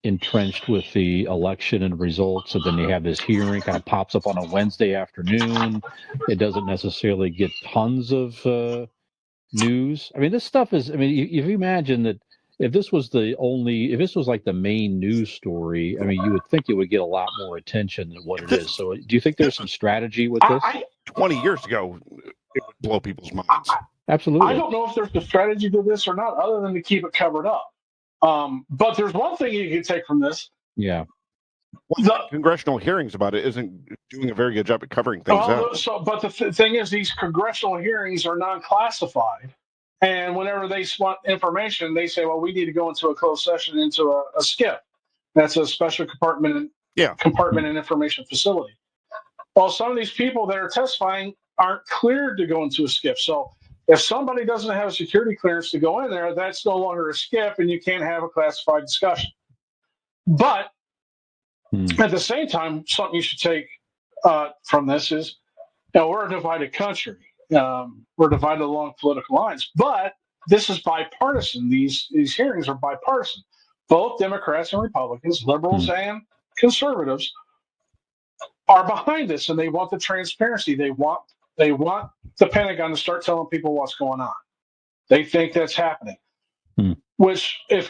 entrenched with the election and results, and then you have this hearing kind of pops up on a Wednesday afternoon. It doesn't necessarily get tons of news. I mean, this stuff is. I mean, if you imagine that. If this was like the main news story, I mean, you would think it would get a lot more attention than what it is. So, do you think there's some strategy with this? 20 years ago, it would blow people's minds. Absolutely. I don't know if there's a strategy to this or not, other than to keep it covered up. But there's one thing you can take from this. Yeah. Well, the congressional hearings about it isn't doing a very good job at covering things out. But the thing is, these congressional hearings are non-classified. And whenever they want information, they say, well, we need to go into a closed session, into a SCIF. That's a special compartment and information facility. Well, some of these people that are testifying aren't cleared to go into a SCIF. So if somebody doesn't have a security clearance to go in there, that's no longer a SCIF, and you can't have a classified discussion. But at the same time, something you should take from this is, we're a divided country. We're divided along political lines, but this is bipartisan. These hearings are bipartisan. Both Democrats and Republicans, liberals and conservatives, are behind this, and they want the transparency. They want the Pentagon to start telling people what's going on. They think that's happening. Which, I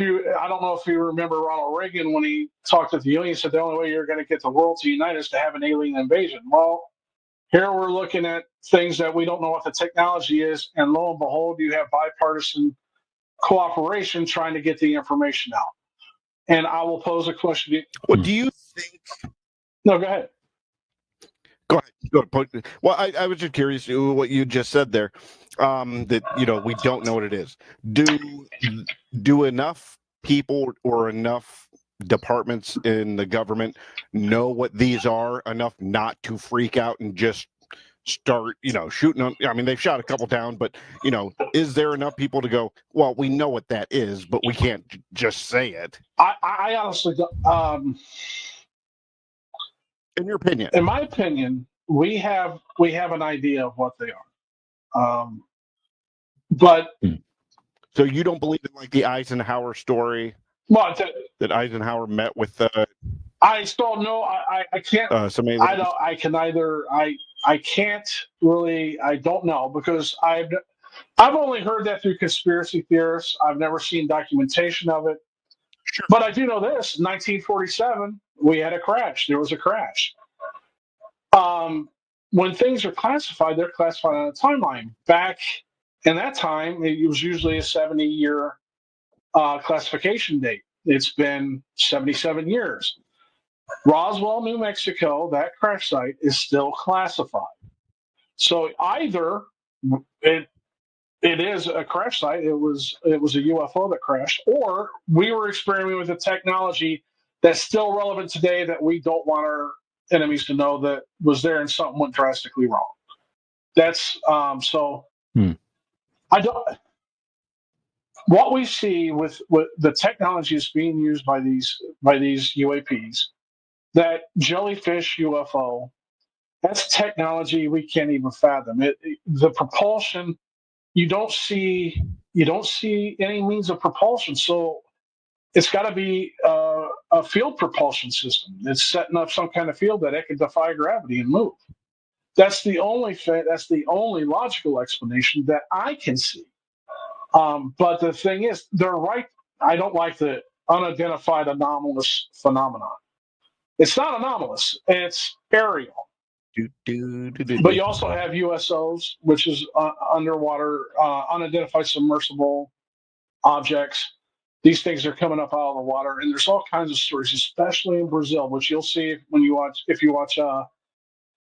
don't know if you remember Ronald Reagan when he talked at the UN, he said the only way you're going to get the world to unite is to have an alien invasion. Well, here we're looking at things that we don't know what the technology is, and lo and behold, you have bipartisan cooperation trying to get the information out. And I will pose a question to you. What do you think? No, go ahead. Go ahead. Well, I was just curious what you just said there. That we don't know what it is. Do enough people or enough departments in the government know what these are enough not to freak out and just start shooting them? I mean, they've shot a couple down, but is there enough people to go, well, we know what that is, but we can't just say it? I honestly don't. In your opinion? In my opinion, we have an idea of what they are. But so you don't believe in like the Eisenhower story? Well, that Eisenhower met with I still know. I can't. I can either. I can't really. I don't know, because I've only heard that through conspiracy theorists. I've never seen documentation of it. Sure. But I do know this: 1947, we had a crash. There was a crash. when things are classified, they're classified on a timeline. Back in that time, it was usually a 70-year classification date. It's been 77 years. Roswell, New Mexico, that crash site is still classified. So either it is a crash site, it was a UFO that crashed, or we were experimenting with a technology that's still relevant today that we don't want our enemies to know that was there and something went drastically wrong. That's so. I don't. What we see with the technology is being used by these UAPs, that jellyfish UFO, that's technology we can't even fathom. The propulsion, you don't see any means of propulsion, so it's got to be a field propulsion system. It's setting up some kind of field that it can defy gravity and move. That's the only logical explanation that I can see. But the thing is, they're right. I don't like the unidentified anomalous phenomenon. It's not anomalous. It's aerial. But you also have USOs, which is underwater, unidentified submersible objects. These things are coming up out of the water, and there's all kinds of stories, especially in Brazil, which you'll see when you watch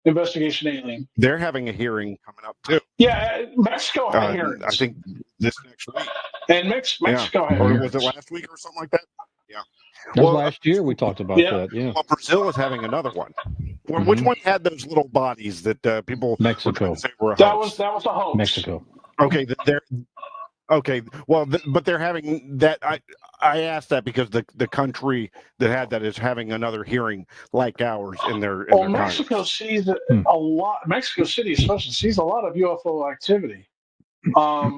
Investigation Alien. They're having a hearing coming up too. Yeah, Mexico had hearings. I think this next week. And Mexico had or hearings. was it last week or something like that? Yeah. That was last year we talked about that. Yeah. Well, Brazil is having another one. Which one had those little bodies that people Mexico. were trying to say were a that hoax? was a hoax. Mexico. Okay, but they're having that. I asked that because the country that had that is having another hearing like ours in their. Mexico sees a lot. Mexico City especially sees a lot of UFO activity.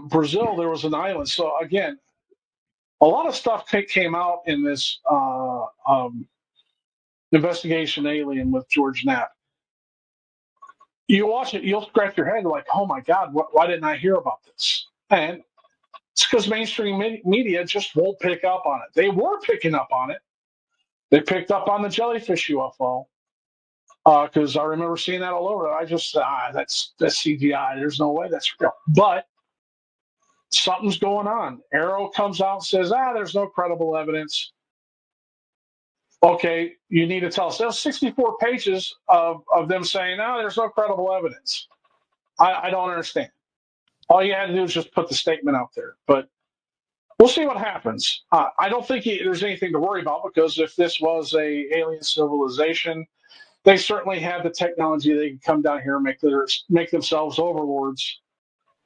Brazil, there was an island. So again, a lot of stuff came out in this Investigation Alien with George Knapp. You watch it, you'll scratch your head like, "Oh my God, why didn't I hear about this?" And it's because mainstream media just won't pick up on it. They were picking up on it. They picked up on the jellyfish UFO because I remember seeing that all over. I just that's CGI. There's no way that's real. But something's going on. Arrow comes out and says, there's no credible evidence. Okay, you need to tell us. There's 64 pages of them saying, there's no credible evidence. I don't understand. All you had to do is just put the statement out there. But we'll see what happens. I don't think there's anything to worry about, because if this was a alien civilization, they certainly have the technology. They can come down here and make themselves overlords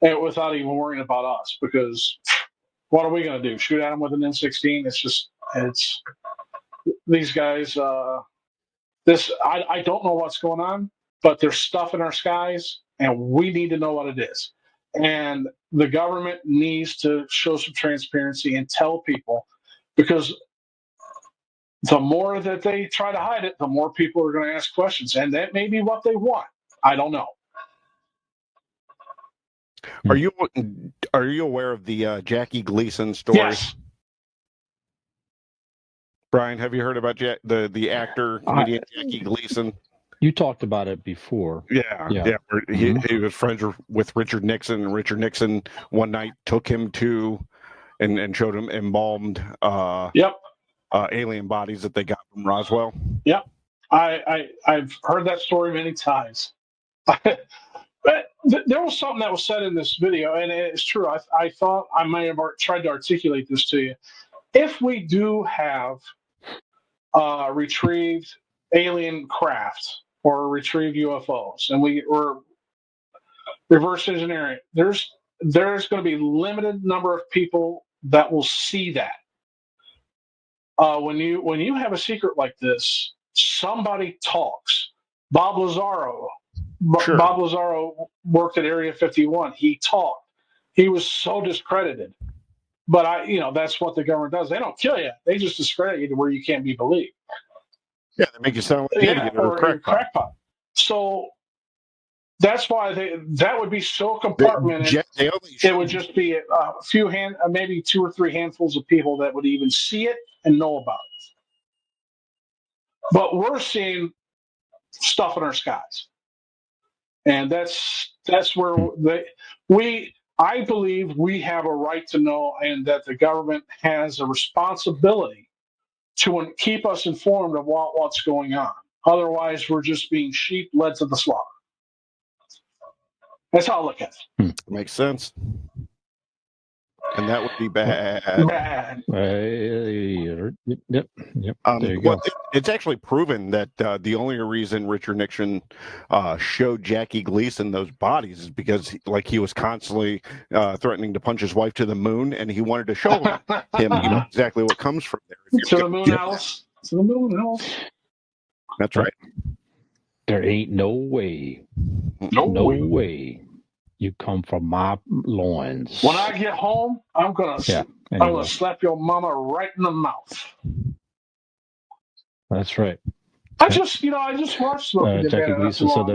without even worrying about us, because what are we going to do? Shoot at them with an N16? It's these guys. I don't know what's going on, but there's stuff in our skies, and we need to know what it is. And the government needs to show some transparency and tell people, because the more that they try to hide it, the more people are going to ask questions, and that may be what they want. I don't know. Are you aware of the Jackie Gleason story? Yes. Brian, have you heard about the actor comedian Jackie Gleason? You talked about it before. Yeah. He was friends with Richard Nixon, and Richard Nixon one night took him to and showed him embalmed alien bodies that they got from Roswell. Yep. I've heard that story many times. But there was something that was said in this video, and it's true. I thought I might have tried to articulate this to you. If we do have retrieved alien craft or retrieved UFOs, and we're reverse engineering, there's going to be limited number of people that will see that. When you have a secret like this, somebody talks. Bob Lazaro worked at Area 51. He talked. He was so discredited. But that's what the government does. They don't kill you. They just discredit you to where you can't be believed. Yeah, they make you sound like an idiot or a crackpot. So that's why that would be so compartmented. It would just be a few maybe 2 or 3 handfuls of people that would even see it and know about it. But we're seeing stuff in our skies. And that's where I believe we have a right to know, and that the government has a responsibility to keep us informed of what's going on. Otherwise, we're just being sheep led to the slaughter. That's how I look at it. Makes sense. And that would be bad. Bad. Yep. There you go. It's actually proven that the only reason Richard Nixon showed Jackie Gleason those bodies is because he was constantly threatening to punch his wife to the moon, and he wanted to show him exactly what comes from there. To the moon house. To the moon house. That's right. There ain't no way. No way. You come from my loins. When I get home, I'm gonna slap your mama right in the mouth. That's right. I just watched Smoking Jackie Gleason said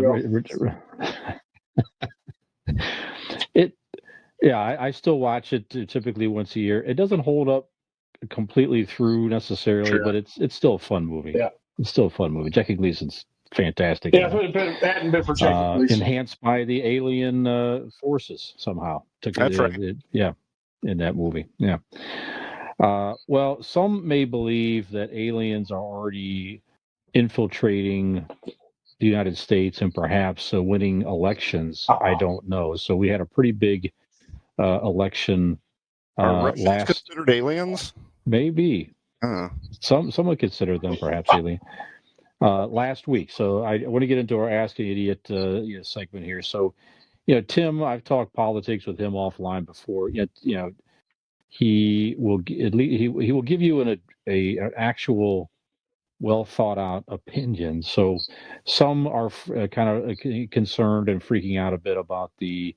that. I still watch it typically once a year. It doesn't hold up completely through necessarily, but it's still a fun movie. Yeah, it's still a fun movie. Jackie Gleason's fantastic. Yeah, if it hadn't been for Jackie Gleason. Enhanced by the alien forces somehow. That's right. In that movie. Yeah. Well, some may believe that aliens are already infiltrating the United States and perhaps winning elections. I don't know. So we had a pretty big election. Are Russians considered aliens? Maybe. Some would consider them perhaps alien. Last week. So I want to get into our Ask an Idiot segment here. So, Tim, I've talked politics with him offline before. He will he will give you an actual well thought out opinion. So some are kind of concerned and freaking out a bit about the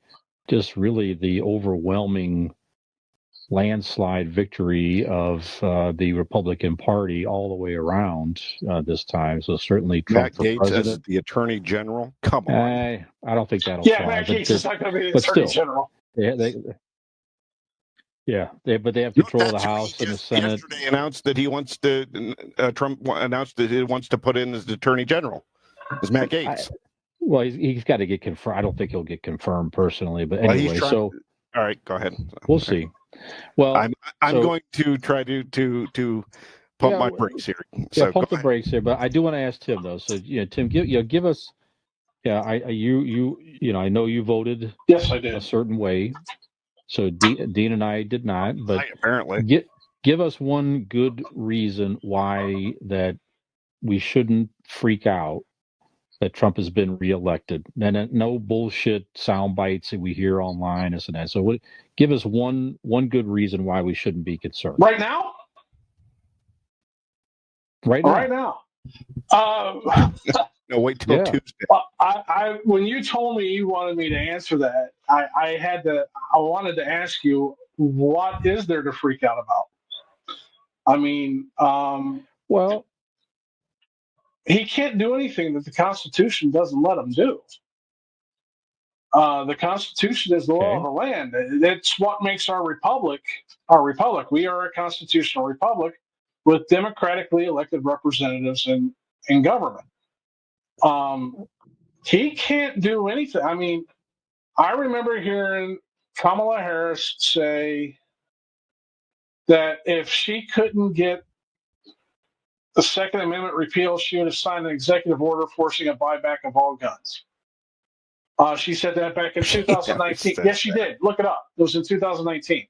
overwhelming landslide victory of the Republican Party all the way around this time. So certainly Trump Matt Gaetz as the Attorney General. Come on. I don't think that'll fly. Matt Gaetz is not going to be the Attorney General. But they have control of the House and the Senate. Yesterday announced that he wants to. Trump announced that he wants to put in as the Attorney General. As Matt Gaetz. He's got to get confirmed. I don't think he'll get confirmed personally, but anyway. All right, go ahead. We'll see. Well, I'm going to try to pump my brakes here. So pump the brakes here. But I do want to ask Tim though. So Tim, give us. Yeah, I know you voted. Yes, I did. A certain way. So Dean and I did not. But apparently, give us one good reason why that we shouldn't freak out that Trump has been reelected. And no bullshit sound bites that we hear online, this and that. So give us one good reason why we shouldn't be concerned. Right now? Right now. No, wait till Tuesday. When you told me you wanted me to answer that, I wanted to ask you, what is there to freak out about? I mean, he can't do anything that the Constitution doesn't let him do. The Constitution is the law of the land. It's what makes our republic our republic. We are a constitutional republic with democratically elected representatives in government. He can't do anything. I mean, I remember hearing Kamala Harris say that if she couldn't get the Second Amendment repealed, she would have signed an executive order forcing a buyback of all guns. She said that back in 2019. Yes, she did. Look it up. It was in 2019.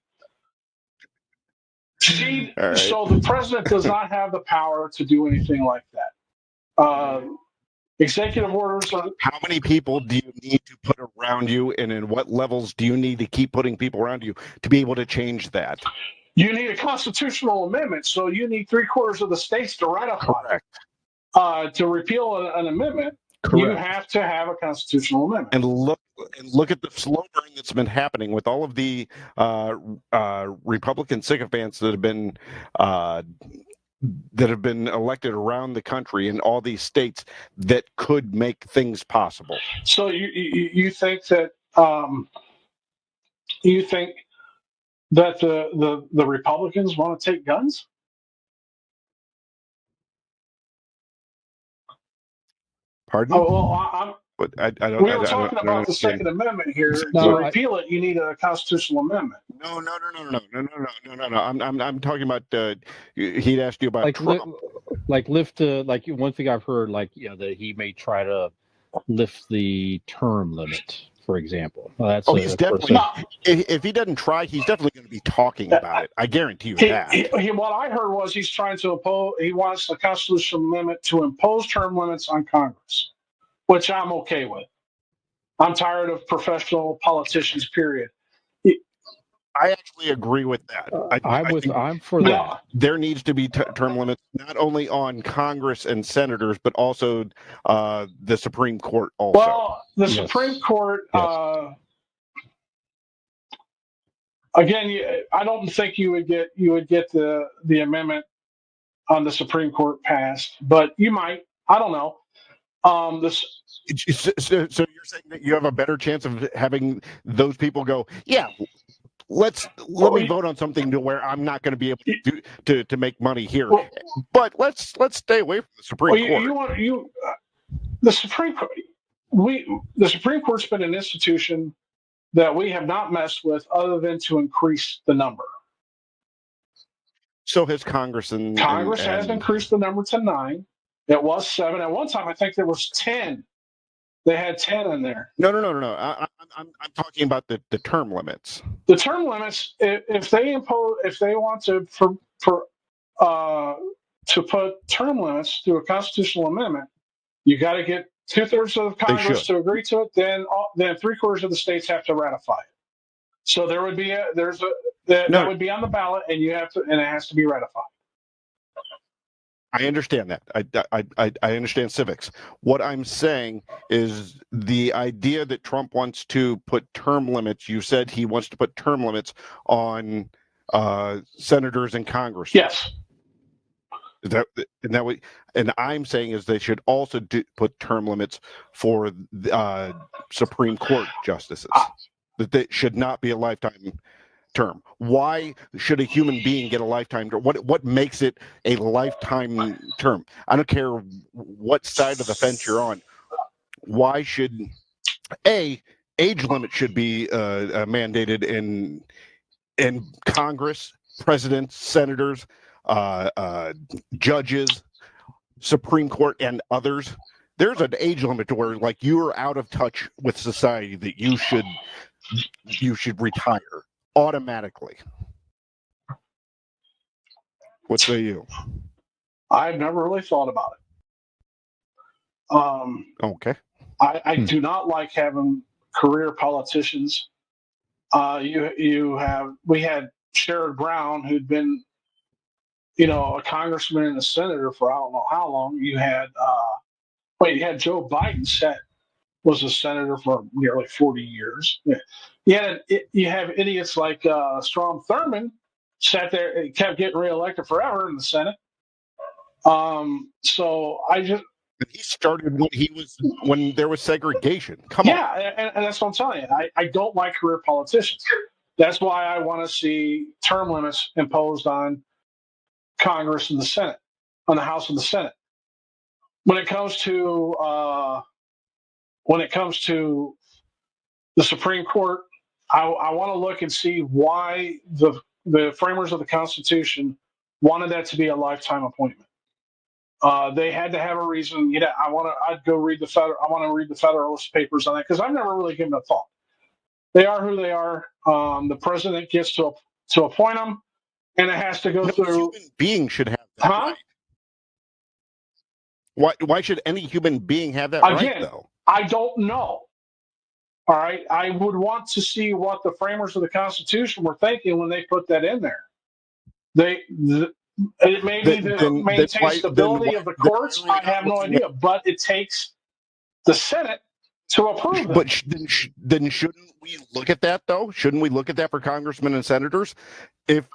So the president does not have the power to do anything like that. Executive orders. How many people do you need to put around you, and in what levels do you need to keep putting people around you to be able to change that? You need a constitutional amendment, so you need 3/4 of the states to ratify it. To repeal an amendment, you have to have a constitutional amendment. And look at the slow burn that's been happening with all of the Republican sycophants that have been elected around the country in all these states that could make things possible. So you think that the Republicans want to take guns? Pardon? Oh, well, But I don't. We were talking about the Second Amendment here. No, to repeal it, you need a constitutional amendment. No. I'm talking about. He'd asked you about like Trump. lift like one thing I've heard, like, you know, that he may try to lift the term limit, for example. Well, that's he's definitely. If he doesn't try, he's definitely going to be talking about it. I guarantee you that. What I heard was he's trying to oppose. He wants a constitutional amendment to impose term limits on Congress, which I'm okay with. I'm tired of professional politicians. Period. I actually agree with that. I'm for that. There needs to be term limits not only on Congress and senators, but also the Supreme Court. Also, well, the Supreme Court. Yes. Again, I don't think you would get the amendment on the Supreme Court passed, but you might. I don't know. So you're saying that you have a better chance of having those people go, yeah. Let me vote on something to where I'm not going to be able to make money here, but let's stay away from the Supreme Court. The Supreme Court. The Supreme Court's been an institution that we have not messed with, other than to increase the number. So has Congress, and Congress has increased the number to 9. It was 7 at one time. I think there was 10. They had 10 in there. No. I'm talking about the term limits. The term limits, if they want to put term limits through a constitutional amendment, you got to get 2/3 of Congress to agree to it. Then 3/4 of the states have to ratify it. So there would be that would be on the ballot, and it has to be ratified. I understand that. I understand civics. What I'm saying is the idea that Trump wants to put term limits. You said he wants to put term limits on senators and Congress. Yes. And I'm saying is they should also put term limits for Supreme Court justices. That they should not be a lifetime term. Why should a human being get a lifetime term? What makes it a lifetime term? I don't care what side of the fence you're on. Why should age limit should be mandated in Congress, presidents, senators, judges, Supreme Court, and others? There's an age limit to where, like, you are out of touch with society, that you should retire automatically. What say you? I've never really thought about it. Okay. I do not like having career politicians. We had Sherrod Brown, who'd been, a congressman and a senator for I don't know how long. You had Joe Biden was a senator for nearly 40 years. You have idiots like Strom Thurmond sat there and kept getting reelected forever in the Senate. He started when there was segregation. Come on. Yeah, and that's what I'm telling you. I don't like career politicians. That's why I want to see term limits imposed on Congress and the Senate, on the House and the Senate. When it comes to the Supreme Court, I want to look and see why the framers of the Constitution wanted that to be a lifetime appointment. They had to have a reason. I want to read the Federalist Papers on that, because I've never really given a thought. They are who they are. The president gets to appoint them, and it has to go through. Human being should have that right. Why should any human being have that right, though? I don't know. All right, I would want to see what the framers of the Constitution were thinking when they put that in there. It may be to maintain stability of the courts. I have no idea, but it takes the Senate to approve it. But then shouldn't we look at that, though? Shouldn't we look at that for congressmen and senators? If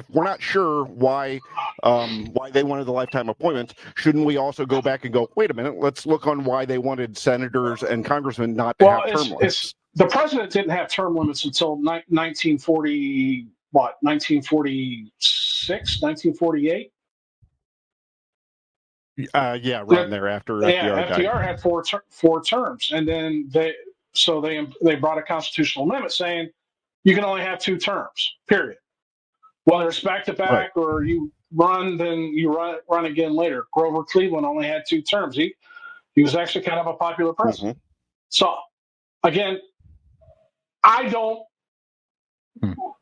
we're not sure why they wanted the lifetime appointments, shouldn't we also go back and go, wait a minute, let's look on why they wanted senators and congressmen not to have term limits? The president didn't have term limits until 1940. What, 1946, 1948? Yeah, around there after FDR died. FDR had four terms, and then they brought a constitutional amendment saying you can only have 2 terms. Period. Whether it's back to back or you run, then you run again later. Grover Cleveland only had 2 terms. He was actually kind of a popular president. Mm-hmm. So again, I don't.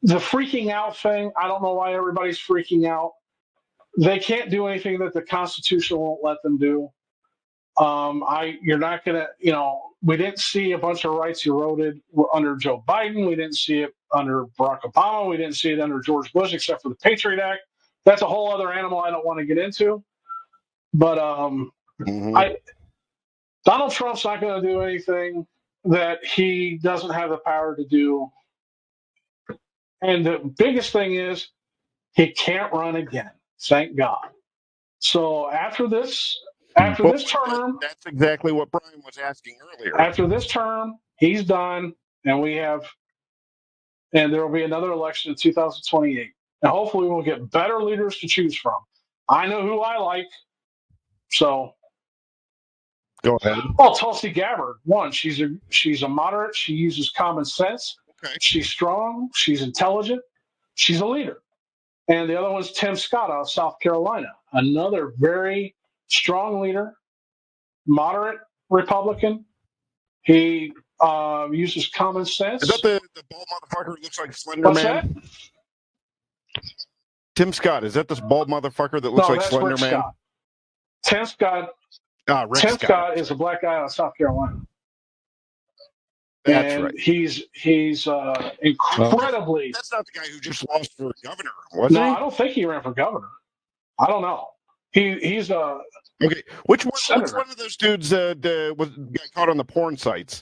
The freaking out thing, I don't know why everybody's freaking out. They can't do anything that the Constitution won't let them do. You're not going to, we didn't see a bunch of rights eroded under Joe Biden. We didn't see it under Barack Obama. We didn't see it under George Bush, except for the Patriot Act. That's a whole other animal I don't want to get into. But Donald Trump's not going to do anything that he doesn't have the power to do. And the biggest thing is he can't run again. Thank God. So after this term, that's exactly what Brian was asking earlier. After this term, he's done, and there will be another election in 2028. And hopefully we'll get better leaders to choose from. I know who I like. So go ahead. Well, Tulsi Gabbard, one, she's a moderate. She uses common sense. Okay. She's strong. She's intelligent. She's a leader. And the other one's Tim Scott out of South Carolina, another very strong leader, moderate Republican. He uses common sense. Is that the bald motherfucker who looks like Slender What's Man? That? Tim Scott, is that this bald motherfucker that looks like Slender Rick Man? Scott. Tim Scott. Rick Tim Scott is a black guy out of South Carolina. That's and right. He's incredibly. That's not the guy who just lost for governor, was he? No, I don't think he ran for governor. I don't know. He's a. Okay, which one of those dudes got caught on the porn sites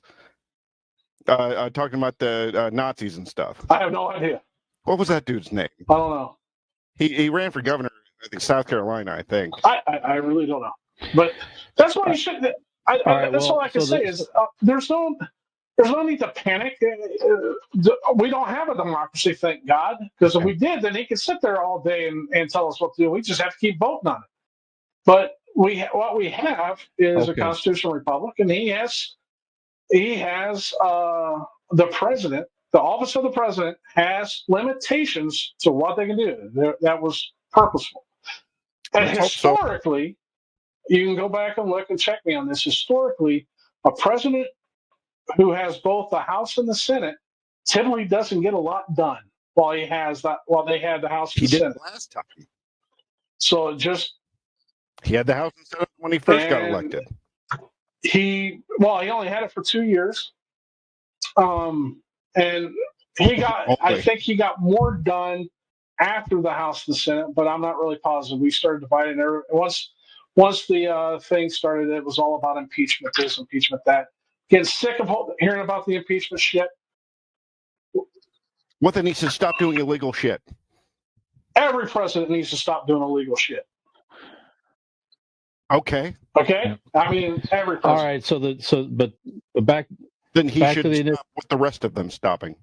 talking about the Nazis and stuff? I have no idea. What was that dude's name? I don't know. He ran for governor, I think South Carolina, I think. I really don't know. But that's what he should. That's all I can say is there's no need to panic. We don't have a democracy, thank God. Because if we did, then he could sit there all day and tell us what to do. We just have to keep voting on it. But what we have is a constitutional republic, and he has the president. The office of the president has limitations to what they can do. That was purposeful. And historically, you can go back and look and check me on this. Historically, a president who has both the House and the Senate typically doesn't get a lot done while they had the House and the Senate. He did last time. So he had the House and Senate when he first got elected. He only had it for 2 years. And I think he got more done after the House and the Senate, but I'm not really positive. We started dividing once the thing started, it was all about impeachment this, impeachment that. Getting sick of hearing about the impeachment shit. What, then he should stop doing illegal shit? Every president needs to stop doing illegal shit. Okay. I mean, every president. All right. But back. Then he should stop with the rest of them stopping.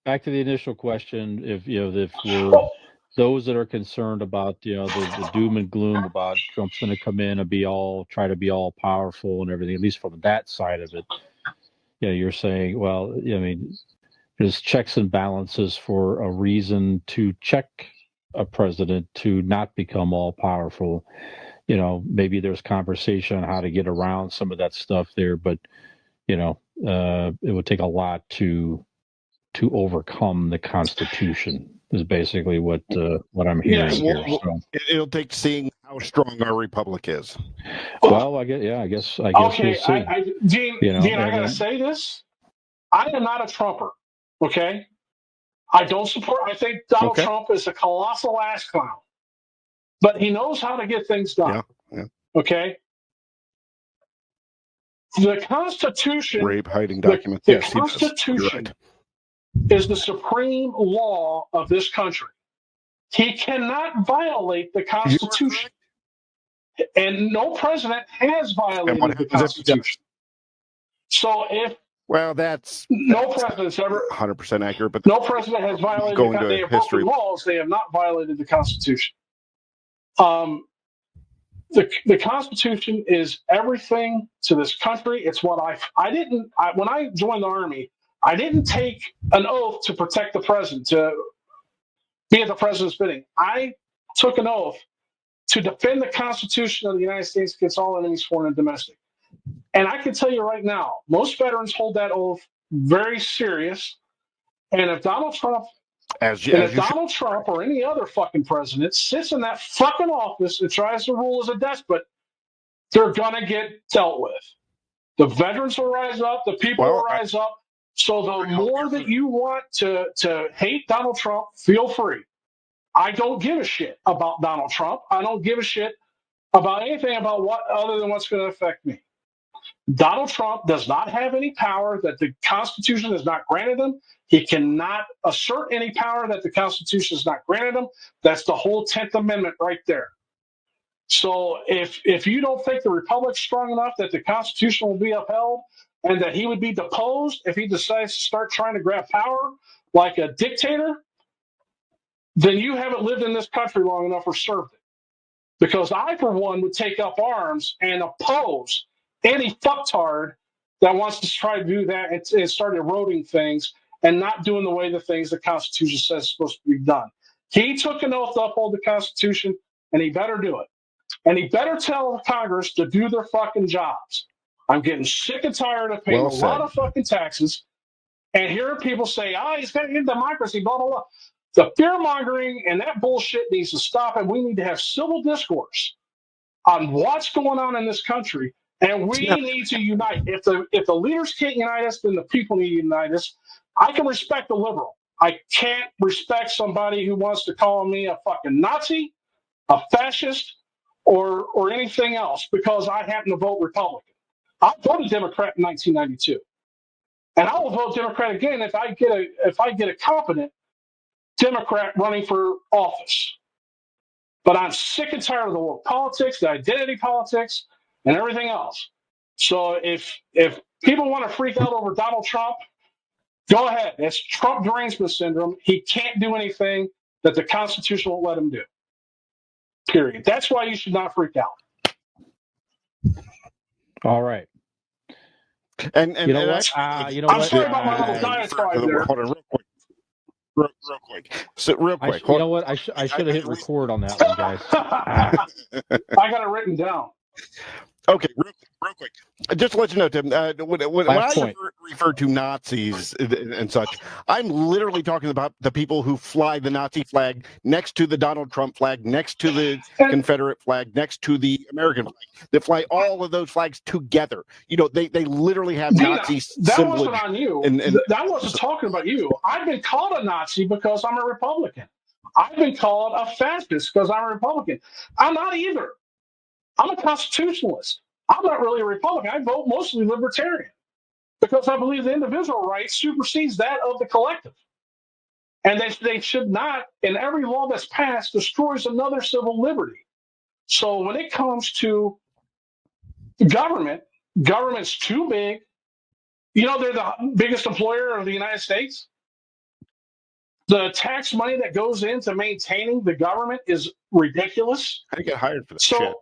Back to the initial question: if we're those that are concerned about the doom and gloom about Trump's going to come in and try to be all powerful and everything, at least from that side of it, you're saying, well, I mean, there's checks and balances for a reason to check a president to not become all powerful. Maybe there's conversation on how to get around some of that stuff there, but it would take a lot to overcome the Constitution. Is basically what I'm hearing here. So. It'll take seeing how strong our republic is. Well, I guess okay, we'll see. Dean, I gotta say this. I am not a Trumper. Okay, I don't support. I think Donald Trump is a colossal ass clown, but he knows how to get things done. Yeah. Okay. The Constitution. Rape, hiding documents. The Constitution is the supreme law of this country. He cannot violate the Constitution. And no president has violated the Constitution. So that's no president's ever 100% accurate, but no president has violated the appropriate laws. They have not violated the Constitution. the Constitution is everything to this country. It's what when I joined the Army, I didn't take an oath to protect the president, to be at the president's bidding. I took an oath to defend the Constitution of the United States against all enemies, foreign and domestic. And I can tell you right now, most veterans hold that oath very serious. And if Donald Trump Donald Trump or any other fucking president sits in that fucking office and tries to rule as a despot, they're gonna get dealt with. The veterans will rise up, the people will rise up. So the more that you want to hate Donald Trump, feel free. I don't give a shit about Donald Trump. I don't give a shit about anything about what other than what's going to affect me. Donald Trump does not have any power that the Constitution has not granted him. He cannot assert any power that the Constitution has not granted him. That's the whole 10th Amendment right there. So if you don't think the Republic's strong enough that the Constitution will be upheld and that he would be deposed if he decides to start trying to grab power like a dictator, then you haven't lived in this country long enough or served it. Because I, for one, would take up arms and oppose any fucktard that wants to try to do that and start eroding things and not doing the way the things the Constitution says is supposed to be done. He took an oath to uphold the Constitution, and he better do it. And he better tell Congress to do their fucking jobs. I'm getting sick and tired of paying a lot of fucking taxes and hearing people say, he's got to get democracy, blah, blah, blah. The fear-mongering and that bullshit needs to stop, and we need to have civil discourse on what's going on in this country, and we need to unite. If the leaders can't unite us, then the people need to unite us. I can respect the liberal. I can't respect somebody who wants to call me a fucking Nazi, a fascist, or anything else because I happen to vote Republican. I voted Democrat in 1992, and I will vote Democrat again if I get a competent Democrat running for office. But I'm sick and tired of the woke politics, the identity politics, and everything else. So if people want to freak out over Donald Trump, go ahead. It's Trump derangement syndrome. He can't do anything that the Constitution won't let him do. Period. That's why you should not freak out. All right. And you know what? I'm sorry about my little diatribe there. Hold on, real quick. So real quick. You know what? I should have hit record on that one, guys. I got it written down. Okay, real quick. Just to let you know, Tim, when I refer to Nazis and such, I'm literally talking about the people who fly the Nazi flag next to the Donald Trump flag, next to the Confederate flag, next to the American flag. They fly all of those flags together. You know, they literally have Nazi that wasn't on you. That wasn't talking about you. I've been called a Nazi because I'm a Republican. I've been called a fascist because I'm a Republican. I'm not either. I'm a constitutionalist. I'm not really a Republican. I vote mostly libertarian because I believe the individual right supersedes that of the collective. And they should not, in every law that's passed, destroys another civil liberty. So when it comes to government's too big. You know, they're the biggest employer of the United States. The tax money that goes into maintaining the government is ridiculous. I get hired for that shit.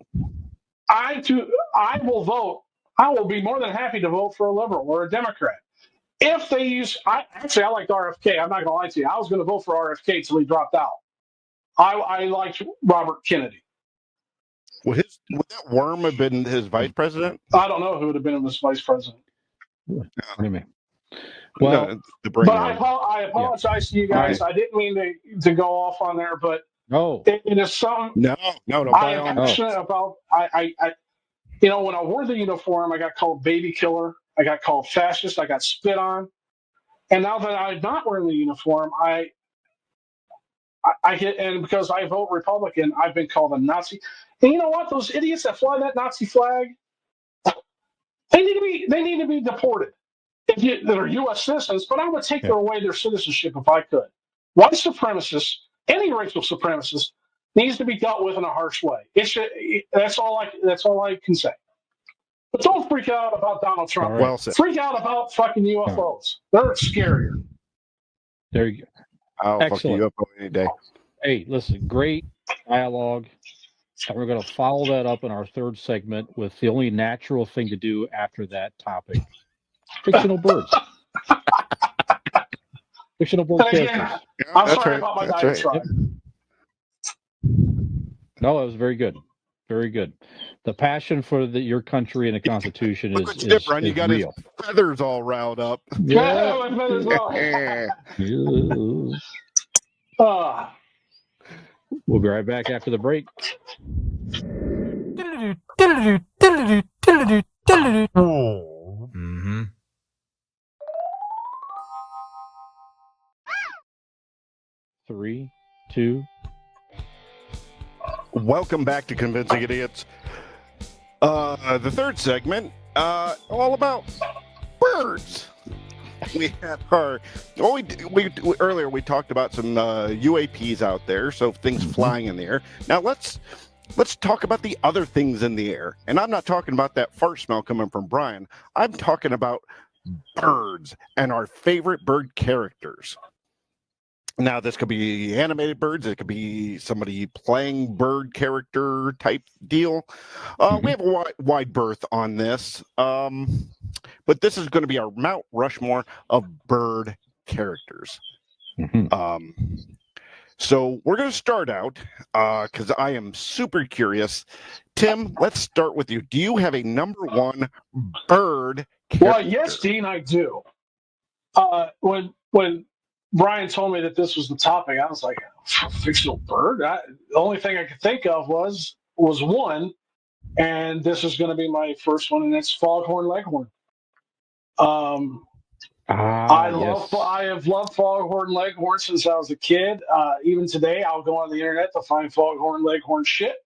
I will vote. I will be more than happy to vote for a liberal or a Democrat. If they use, I liked RFK. I'm not going to lie to you. I was going to vote for RFK until he dropped out. I liked Robert Kennedy. Would that worm have been his vice president? I don't know who would have been his vice president. What do you mean? Well, but I apologize to you guys. I didn't mean to go off on there, but it is something. No. I am passionate about. I when I wore the uniform, I got called baby killer. I got called fascist. I got spit on. And now that I'm not wearing the uniform, I get, and because I vote Republican, I've been called a Nazi. And you know what? Those idiots that fly that Nazi flag, they need to be deported. They're U.S. citizens, but I would take away their citizenship if I could. White supremacists, any racial supremacist, needs to be dealt with in a harsh way. That's all I can say. But don't freak out about Donald Trump. Right. Well said. Freak out about fucking UFOs. They're scarier. There you go. I'll fuck you up any day. Hey, listen, great dialogue. And we're going to follow that up in our third segment with the only natural thing to do after that topic: fictional birds. Fictional bird And again, characters. I'm sorry about my diatribe. No, it was very good. Very good. The passion for your country and the Constitution Look is what Chip run. You got real. his feathers all riled up. Yeah. My feathers well. We'll be right back after the break. Mm-hmm. Three, two. Welcome back to Convincing Idiots. The third segment, all about birds. We have our. Well, we earlier we talked about some UAPs out there, so things flying in the air. Now let's talk about the other things in the air. And I'm not talking about that fart smell coming from Brian. I'm talking about birds and our favorite bird characters. Now, this could be animated birds. It could be somebody playing bird character type deal. We have a wide berth on this. But this is going to be our Mount Rushmore of bird characters. So we're going to start out because I am super curious. Tim, let's start with you. Do you have a number one bird character? Well, yes, Dean, I do. When Brian told me that this was the topic, I was like, fictional bird? The only thing I could think of was one, and this is going to be my first one, and it's Foghorn Leghorn. I have loved Foghorn Leghorn since I was a kid. Even today, I'll go on the internet to find Foghorn Leghorn shit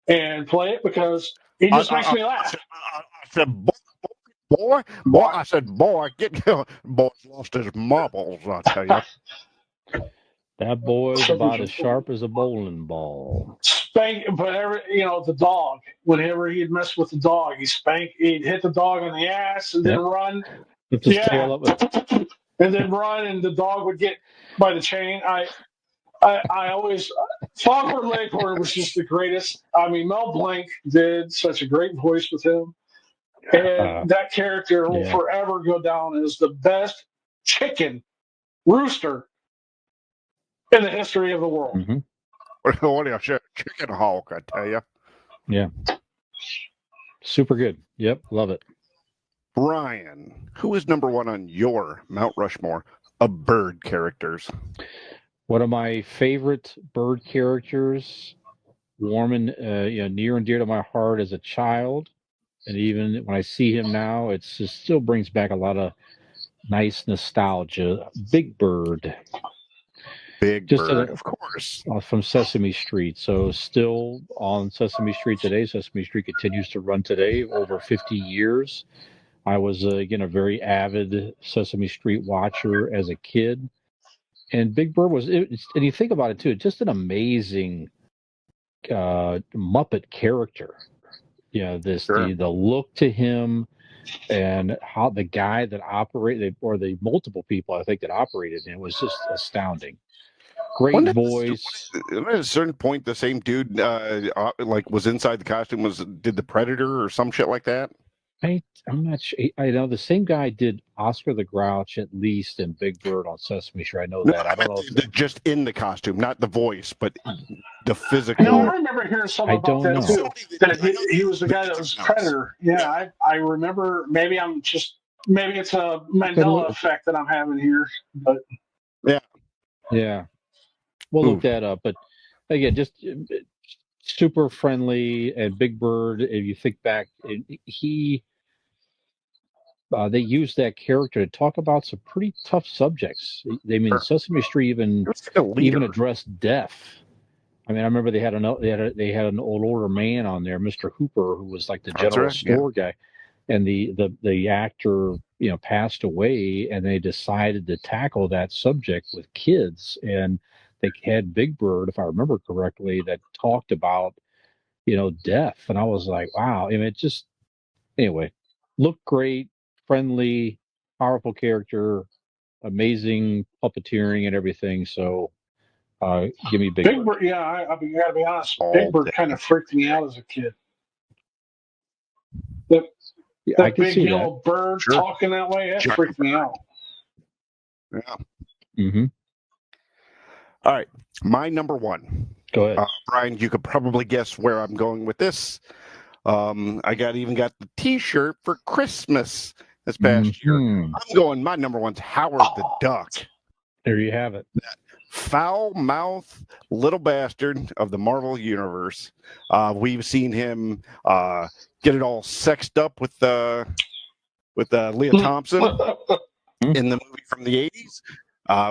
and play it because it just makes me laugh. I said, boy, I said, boy, boy's lost his marbles, I tell you. That boy's about as sharp as a bowling ball. Spank, but the dog. Whenever he'd mess with the dog, he'd hit the dog on the ass and then run. And then run, and the dog would get by the chain. I always Foghorn Leghorn was just the greatest. I mean, Mel Blanc did such a great voice with him, and that character will forever go down as the best chicken rooster in the history of the world. What are you, chicken hawk? I tell you. Yeah, super good. Yep, love it. Brian, who is number one on your Mount Rushmore of bird characters? One of my favorite bird characters, warm and near and dear to my heart as a child, and even when I see him now, it still brings back a lot of nice nostalgia. Big Bird. Big Bird, of course. From Sesame Street. So still on Sesame Street today. Sesame Street continues to run today, over 50 years. I was, again, a very avid Sesame Street watcher as a kid. And Big Bird and you think about it, too, just an amazing Muppet character. The look to him and how the guy that operated, or the multiple people, I think, that operated him was just astounding. Great voice. At a certain point, the same dude was inside the costume did the Predator or some shit like that. I'm not sure. I know the same guy did Oscar the Grouch at least, and Big Bird on Sesame Street. I know that. I don't know. Just in the costume, not the voice, but the physical. No, I remember hearing something about that too. That he was the guy that was Predator. Yeah, I remember. Maybe it's a Mandela effect that I'm having here. But yeah, we'll look that up. But again, just super friendly. And Big Bird, if you think back, they used that character to talk about some pretty tough subjects. Sesame Street even addressed death. I mean, I remember they had an older man on there, Mr. Hooper, who was like the general store guy, and the actor passed away, and they decided to tackle that subject with kids, and they had Big Bird, if I remember correctly, that talked about death, and I was like, wow. I mean, it looked great. Friendly, powerful character, amazing puppeteering and everything. So Give me Big Big Bird. Bird, yeah, I gotta be honest. All Big Bird day. kind of freaked me out as a kid. That Yeah, I that can big see yellow bird Sure. talking that way, that Giant freaked me out. Yeah. that. Mm-hmm. All right. My number one. Go ahead. Brian, you could probably guess where I'm going with this. I even got the T-shirt for Christmas this past year. Mhm. I'm going. My number one's Howard the Duck. There you have it. Foul mouth little bastard of the Marvel universe. We've seen him get it all sexed up with Leah Thompson in the movie from the 80s.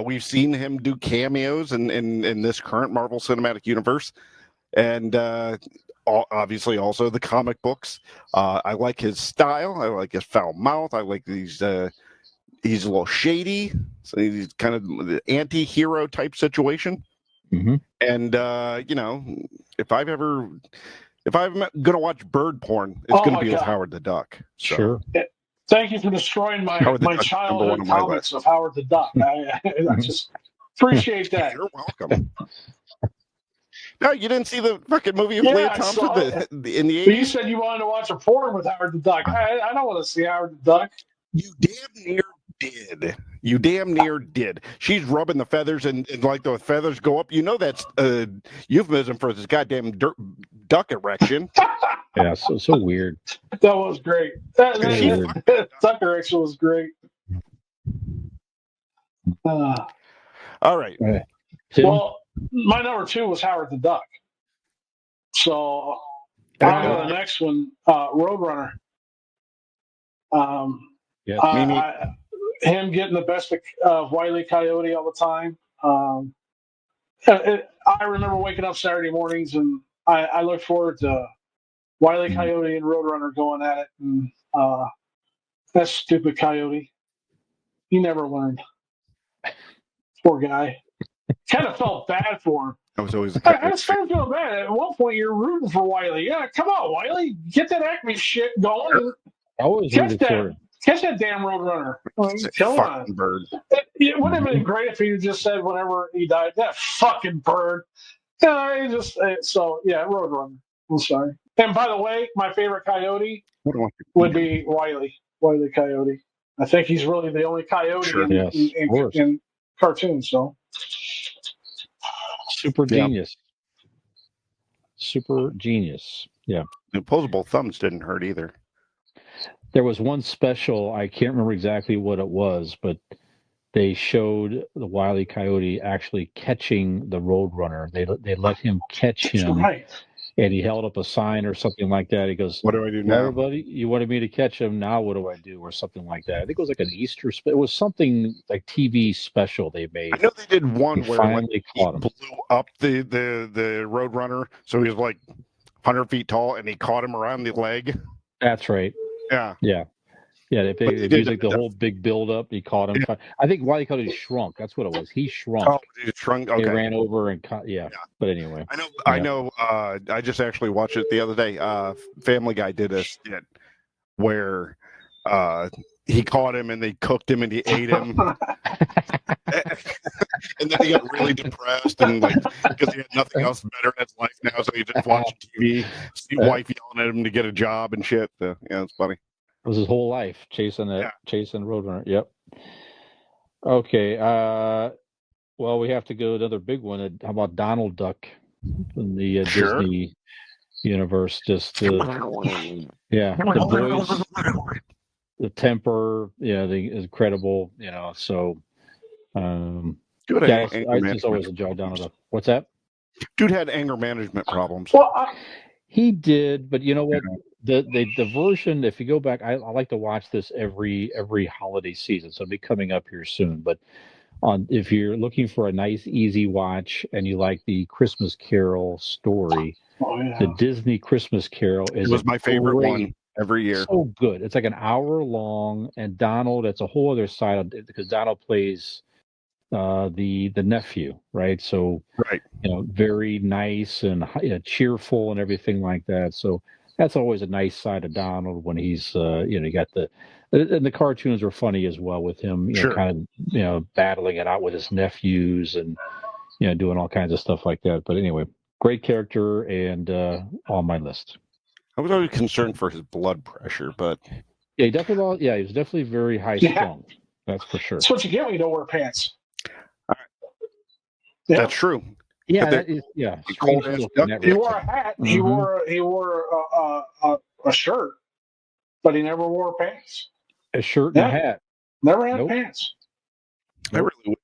We've seen him do cameos in this current Marvel Cinematic Universe, and obviously also the comic books. I like his style. I like his foul mouth. I like these. He's a little shady, so he's kind of the anti-hero type situation. Mm-hmm. And if I'm gonna watch bird porn, it's gonna be with Howard the Duck. So. Sure. Thank you for destroying my childhood comments of Howard the Duck. I just appreciate that. You're welcome. No, you didn't see the fucking movie of Leah Thompson in the 80s? But you said you wanted to watch a porn with Howard the Duck. I don't want to see Howard the Duck. You damn near did. You damn near did. She's rubbing the feathers, and like the feathers go up. You know that's a euphemism for this goddamn duck erection. Yeah, so weird. That was great. That duck erection was great. All right. Tim? Well, my number two was Howard the Duck. So I'll go to the next one, Roadrunner. Him getting the best of Wile E. Coyote all the time. I remember waking up Saturday mornings and I look forward to Wile E. Coyote and Roadrunner going at it. And that stupid Coyote. He never learned. Poor guy. Kind of felt bad for him. I was always. I started feeling bad. At one point, you're rooting for Wiley. Yeah, come on, Wiley, get that Acme shit going. I always rooted for him. Catch that damn Roadrunner. Come on. Bird. It would have been great if he just said whenever he died, that fucking bird. Roadrunner. I'm sorry. And by the way, my favorite Coyote would be Wiley Coyote. I think he's really the only Coyote in cartoons. So. Super genius. Super genius. Yeah. The opposable thumbs didn't hurt either. There was one special, I can't remember exactly what it was, but they showed the Wile E. Coyote actually catching the Roadrunner. They let him catch him. Right. And he held up a sign or something like that. He goes, "What do I do now, everybody? You wanted me to catch him. Now what do I do?" Or something like that. I think it was like an Easter. It was something like TV special they made. I know they did one where finally caught him. Blew up the Roadrunner, so he was like 100 feet tall, and he caught him around the leg. That's right. Yeah. They used like the whole big build up. He caught him. Yeah. I think Wile E. Coyote shrunk. That's what it was. He shrunk. Oh, he shrunk. Okay. He ran over and caught. Yeah. But anyway, I know. I just actually watched it the other day. Family Guy did a skit where he caught him and they cooked him and he ate him, and then he got really depressed and because he had nothing else better in his life now, so he just watched TV, see wife yelling at him to get a job and shit. So, it's funny. It was his whole life chasing Roadrunner. Yep. Okay. Well, we have to go another big one. How about Donald Duck in the Disney universe? Just the voice, the temper, the incredible. So. I just always enjoyed Donald Duck. What's that? Dude had anger management problems. Well, he did, but you know what? The version, if you go back, I like to watch this every holiday season, so it'll be coming up here soon. But if you're looking for a nice, easy watch and you like the Christmas Carol story, the Disney Christmas Carol was my favorite one every year. So good. It's like an hour long, and Donald, it's a whole other side of it because Donald plays the nephew, right? So very nice and cheerful and everything like that. So that's always a nice side of Donald when he's you got and the cartoons are funny as well with him kind of battling it out with his nephews and doing all kinds of stuff like that. But anyway, great character and on my list. I was always concerned for his blood pressure, but Yeah, he definitely. Yeah, he was definitely very high strung. That's for sure. That's what you get when you don't wear pants. That's true. Yeah, But that is, yeah. cold strange ass look duck in that He regard. wore a hat. He wore a shirt, but he never wore pants. A shirt and a hat. Never had Nope. pants. I really would.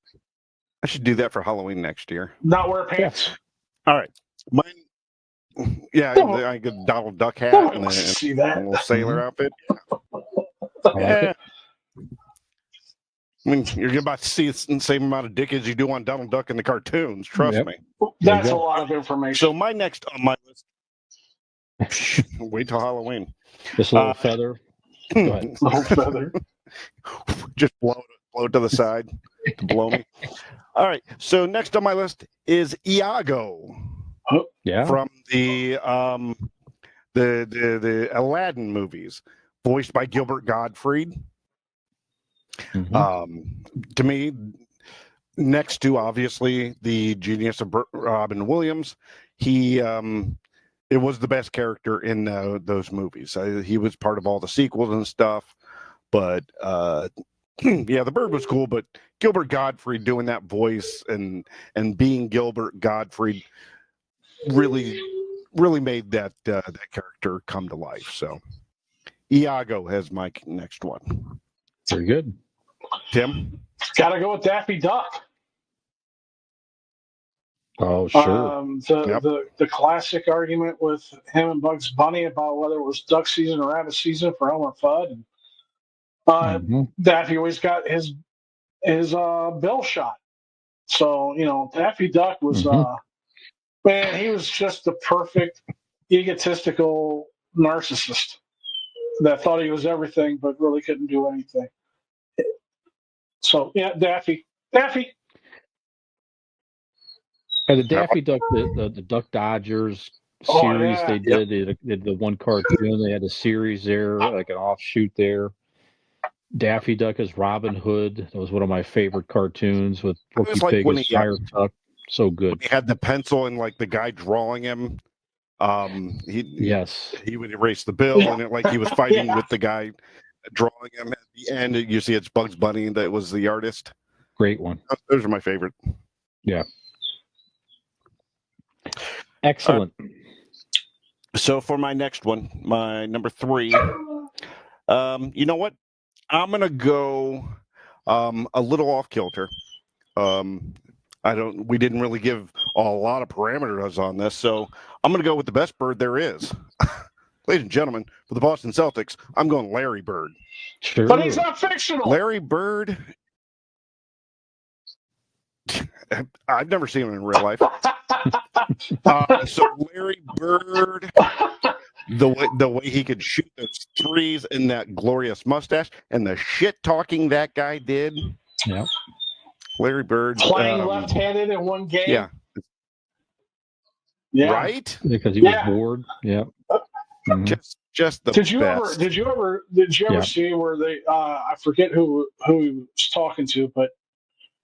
I should do that for Halloween next year. Not wear pants. All right. Mine. Yeah, I get Donald Duck hat Nobody and wants to then see a that. little sailor outfit. I like Yeah. it. I mean, you're about to see the same amount of dick as you do on Donald Duck in the cartoons. Trust Yep. me. That's a go. lot of information. So my next on my list. Wait till Halloween. This little feather. Go ahead. Little feather. Just blow it to the side to blow me. All right. So next on my list is Iago Yeah. from the Aladdin movies, voiced by Gilbert Gottfried. Mhm. To me, next to obviously the genius of Robin Williams, it was the best character in those movies. He was part of all the sequels and stuff, but yeah, the bird was cool. But Gilbert Gottfried doing that voice and being Gilbert Gottfried really made that character come to life. So Iago has my next one. Very good. Tim? Gotta go with Daffy Duck. Oh, sure. The classic argument with him and Bugs Bunny about whether it was duck season or rabbit season for Elmer Fudd. And Mhm. Daffy always got his bill shot. So, Daffy Duck was, man, he was just the perfect egotistical narcissist that thought he was everything but really couldn't do anything. So, yeah, Daffy. And the Daffy Duck, the Duck Dodgers Oh, series yeah. they did, they did the one cartoon. They had a series there, like an offshoot there. Daffy Duck as Robin Hood. That was one of my favorite cartoons with Porky was like Pig when as he, Friar Tuck. So good. He had the pencil and like the guy drawing him. Yes. He would erase the bill, Yeah. and it like he was fighting Yeah. with the guy drawing him. At the end, you see it's Bugs Bunny that was the artist. Great one. Those are my favorite. Yeah. Excellent. So for my next one, my number 3, you know what? I'm gonna go a little off kilter. We didn't really give a lot of parameters on this, so I'm gonna go with the best bird there is. Ladies and gentlemen, for the Boston Celtics, I'm going Larry Bird. Sure. But he's not fictional. Larry Bird. I've never seen him in real life. So Larry Bird, the way he could shoot those threes and that glorious mustache and the shit talking that guy did. Yeah. Larry Bird Playing left-handed in one game. Yeah. Right? Because he was bored. Yeah. Mhm. Just the Did you best. ever see where they? I forget who he was talking to, but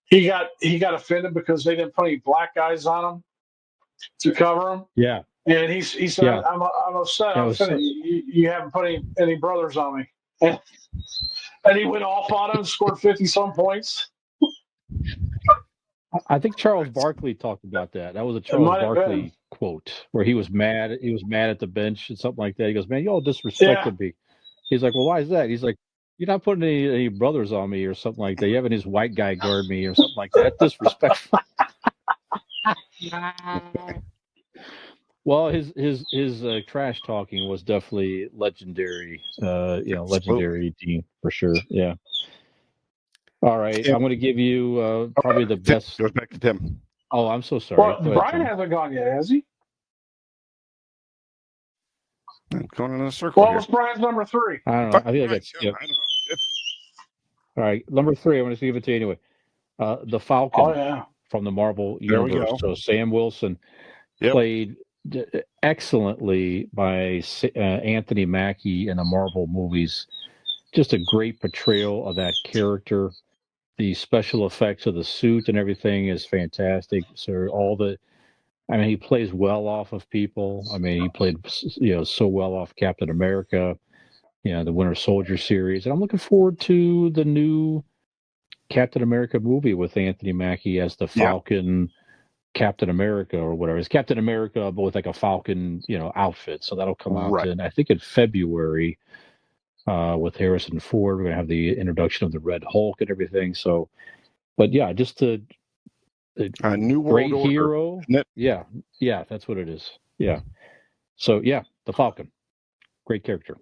he got offended because they didn't put any black guys on him to cover him. Yeah. And he said, Yeah. I'm upset. That I'm was offended. You haven't put any brothers on me. And he went off on him and scored 50-some points. I think Charles Barkley talked about that. That was a Charles might have Barkley been. quote where he was mad. He was mad at the bench and something like that. He goes, "Man, y'all disrespected me." He's like, "Well, why is that?" He's like, "You're not putting any brothers on me or something like that. You having his white guy guard me or something like that. That's disrespectful." Well, his trash talking was definitely legendary. Legendary team for sure. Yeah. All right, I'm going to give you probably the best. Goes back to Tim. Oh, I'm so sorry. Well, Go ahead, Brian Tim. hasn't gone yet, has he? I'm going in a circle What here. was Brian's number 3? I don't know. I think I got. I don't know. All right, number 3. I'm going to give it to you anyway. The Falcon Oh, yeah. from the Marvel There we universe. go. So Sam Wilson played excellently by Anthony Mackie in the Marvel movies. Just a great portrayal of that character. the special effects of the suit and everything is fantastic. So he plays well off of people. I mean, he played, so well off Captain America, the Winter Soldier series. And I'm looking forward to the new Captain America movie with Anthony Mackie as the Falcon Captain America or whatever. It's Captain America, but with like a Falcon, outfit. So that'll come out I think in February with Harrison Ford. We're going to have the introduction of the Red Hulk and everything. So, but yeah, just a new great world hero. Yeah, that's what it is. Yeah. So yeah, the Falcon, great character.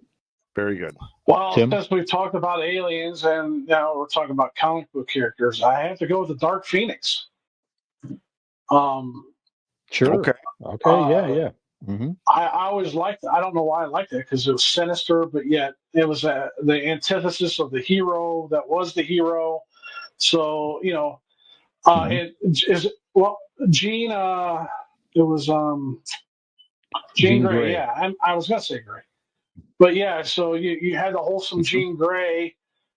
Very good. Well, Tim? since we've talked about aliens and now we're talking about comic book characters, I have to go with the Dark Phoenix. Sure. Okay. Yeah. Mm-hmm. I always liked it. I don't know why I liked it, because it was sinister, but yet it was the antithesis of the hero that was the hero. So, it is, well, Jean, it was Jean Grey. Yeah, I was going to say Grey. But yeah, so you had the wholesome Jean Grey,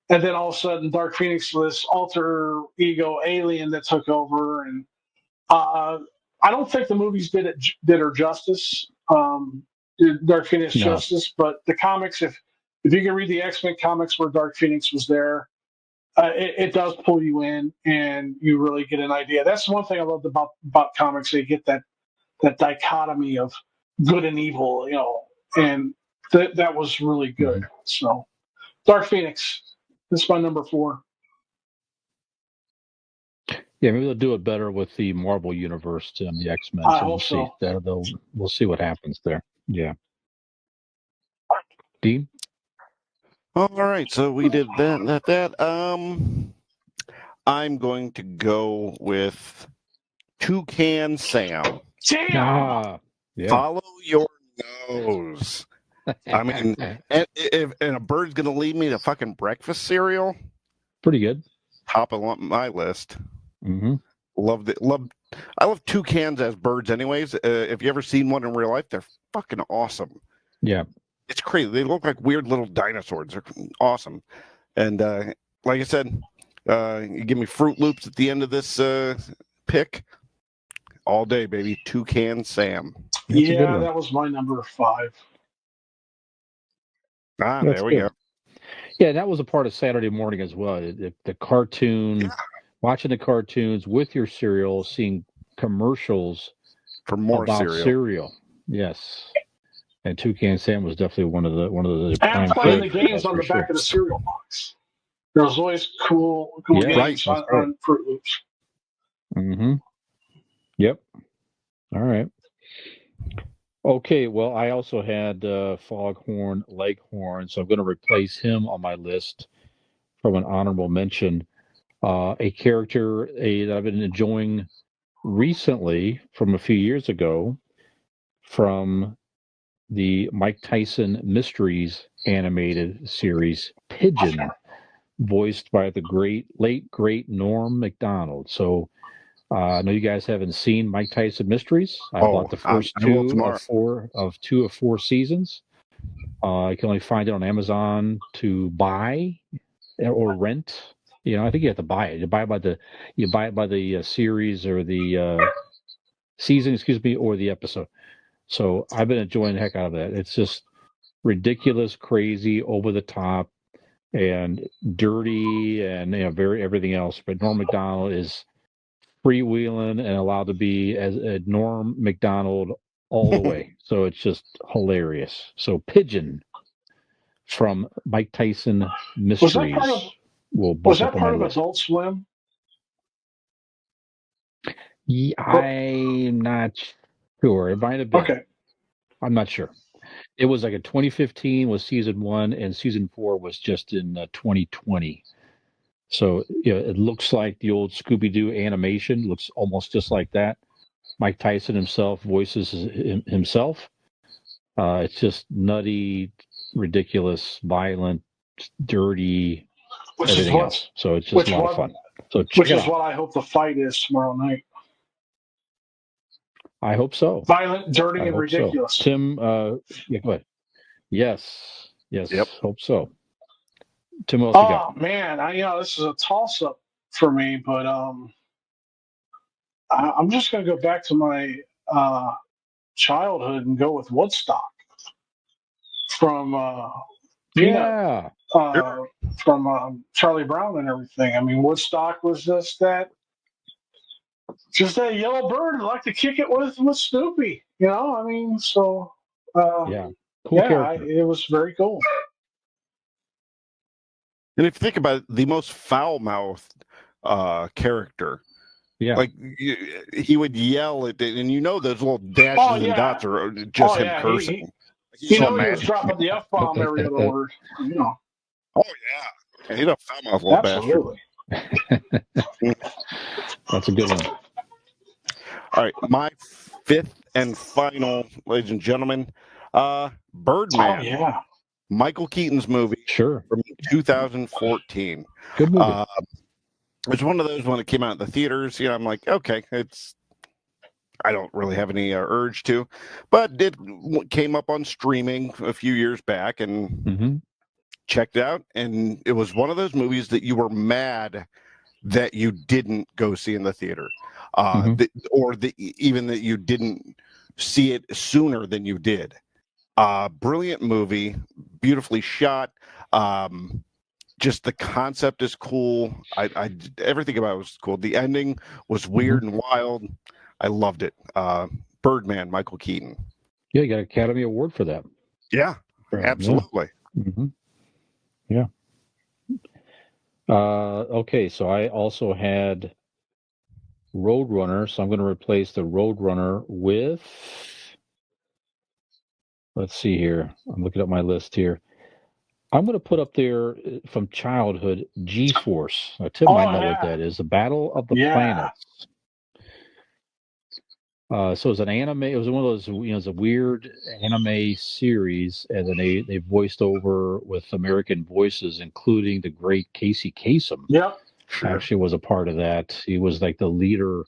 and then all of a sudden Dark Phoenix was this alter ego alien that took over. And I don't think the movies did her justice, did Dark Phoenix justice. But the comics, if you can read the X-Men comics where Dark Phoenix was there, it does pull you in, and you really get an idea. That's one thing I loved about comics. They get that dichotomy of good and evil, and that was really good. Mm-hmm. So, Dark Phoenix, that's my number 4. Yeah, maybe they'll do it better with the Marvel Universe and the X-Men. I hope so. We'll see what happens there. Yeah. Dean? All right, so we did that. I'm going to go with Toucan Sam. Damn! Yeah. Follow your nose. I mean, and a bird's going to lead me to fucking breakfast cereal. Pretty good. Top of my list. Mm-hmm. I love toucans as birds anyways. If you ever seen one in real life, they're fucking awesome. Yeah. It's crazy. They look like weird little dinosaurs. They're awesome. And like I said, you give me Fruit Loops at the end of this pick. All day, baby. Toucan Sam. Yeah, that was my number 5. There we go. Yeah, that was a part of Saturday morning as well. The cartoon, watching the cartoons with your cereal, seeing commercials for more about cereal. Yes, and Toucan Sam was definitely one of the. And playing the games on the back of the cereal box. There was always cool games on Fruit Loops. Mm-hmm. Yep. All right. Okay, well, I also had Foghorn Leghorn, so I'm going to replace him on my list from an honorable mention. A character that I've been enjoying recently from a few years ago from the Mike Tyson Mysteries animated series, Pigeon, voiced by the late great Norm Macdonald. So I know you guys haven't seen Mike Tyson Mysteries. I bought the first 2 of 4 seasons. You can only find it on Amazon to buy or rent. I think you have to buy it. You buy it by the series or the season, or the episode. So I've been enjoying the heck out of that. It's just ridiculous, crazy, over the top, and dirty, and very everything else. But Norm Macdonald is freewheeling and allowed to be as Norm Macdonald all the way. So it's just hilarious. So Pigeon from Mike Tyson Mysteries was that part of Adult Swim? Yeah, I'm not sure. It might have been. Okay. I'm not sure. It was like a 2015 was season 1, and season 4 was just in 2020. So it looks like the old Scooby-Doo animation. Looks almost just like that. Mike Tyson himself voices himself. It's just nutty, ridiculous, violent, dirty, everything else. So it's just a lot of fun. So which is what I hope the fight is tomorrow night. I hope so. Violent, dirty, and ridiculous. So. Tim, go ahead. Yes. Yep. Hope so. Tim, what else you got? Oh man, this is a toss-up for me. But I'm just going to go back to my childhood and go with Woodstock from Peanut, Yeah. from Charlie Brown and everything. I mean, Woodstock was just that yellow bird who liked to kick it with Snoopy. You know, I mean, so Yeah. Cool character. it was very cool. And if you think about it, the most foul-mouthed character, Yeah. like he would yell at it, and you know those little dashes and dots are just him cursing. He was dropping the F-bomb every other word. You know. Oh yeah, he's a foul-mouthed little Absolutely. bastard. That's a good one. All right, my fifth and final, ladies and gentlemen, Birdman. Oh yeah. Michael Keaton's movie. Sure. From 2014. Good movie. It's one of those when it came out in the theaters. You know, I'm like, okay, I don't really have any urge to, but it came up on streaming a few years back and checked it out. And it was one of those movies that you were mad that you didn't go see in the theater, even that you didn't see it sooner than you did. Brilliant movie, beautifully shot. Just the concept is cool. Everything about it was cool. The ending was weird and wild. I loved it. Birdman, Michael Keaton. Yeah, you got an Academy Award for that. Yeah, absolutely. Yeah. Okay, so I also had Roadrunner, so I'm going to replace the Roadrunner with. Let's see here. I'm looking at my list here. I'm going to put up there from childhood G-Force. Now, Tim might know what that is. The Battle of the Planets. So it's an anime. It was one of those, it's a weird anime series, and then they voiced over with American voices, including the great Casey Kasem. Yep. Actually was a part of that. He was like the leader,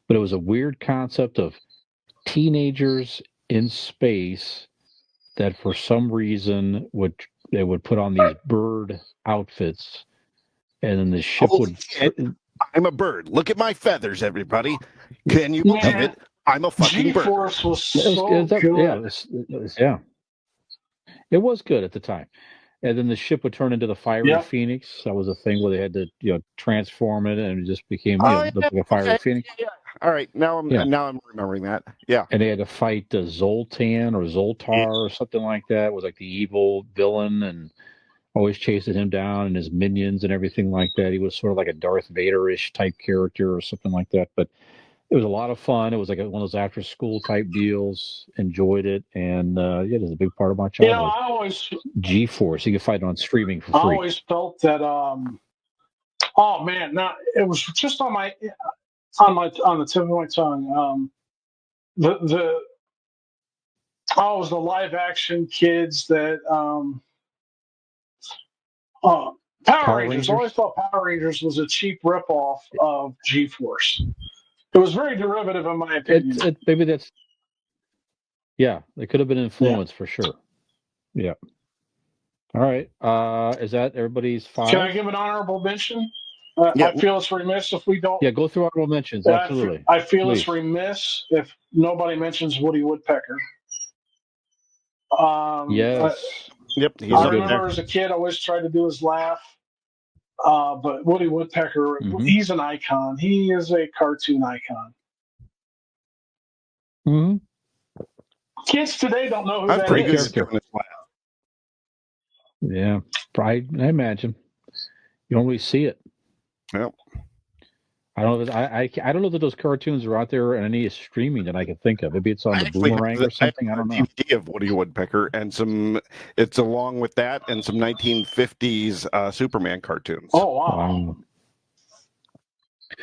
but it was a weird concept of teenagers in space that for some reason they would put on these bird outfits, and then the ship would. I'm a bird. Look at my feathers, everybody. Can you believe it? I'm a fucking bird. G-Force was so good. Yeah, it was good at the time. And then the ship would turn into the Fiery Phoenix. That was a thing where they had to, transform it, and it just became like a Fiery Phoenix. Yeah. All right, now I'm remembering that. Yeah. And they had to fight Zoltan or Zoltar or something like that. It was like the evil villain, and always chasing him down and his minions and everything like that. He was sort of like a Darth Vader-ish type character or something like that. But it was a lot of fun. It was like one of those after-school type deals. Enjoyed it, and it was a big part of my childhood. I always G-Force. You can find it on streaming for free. I always felt that. It was just on the tip of my tongue. It was the live action kids that Power Rangers. I always thought Power Rangers was a cheap ripoff of G-Force. It was very derivative, in my opinion. Maybe that's. Yeah, it could have been influenced for sure. Yeah. All right. Is that everybody's 5? Can I give an honorable mention? I feel it's remiss if we don't. Yeah, go through honorable mentions. Absolutely. I feel it's remiss if nobody mentions Woody Woodpecker. Yes. I remember as a kid, I always tried to do his laugh. But Woody Woodpecker, he's an icon. He is a cartoon icon. Kids today don't know who that is. Yeah, I imagine. You don't really see it. Yep. I don't know. I don't know that those cartoons are out there in any streaming that I can think of. Maybe it's on the Boomerang or something. I don't know. DVD of Woody Woodpecker and it's along with that and some 1950s Superman cartoons. Oh wow.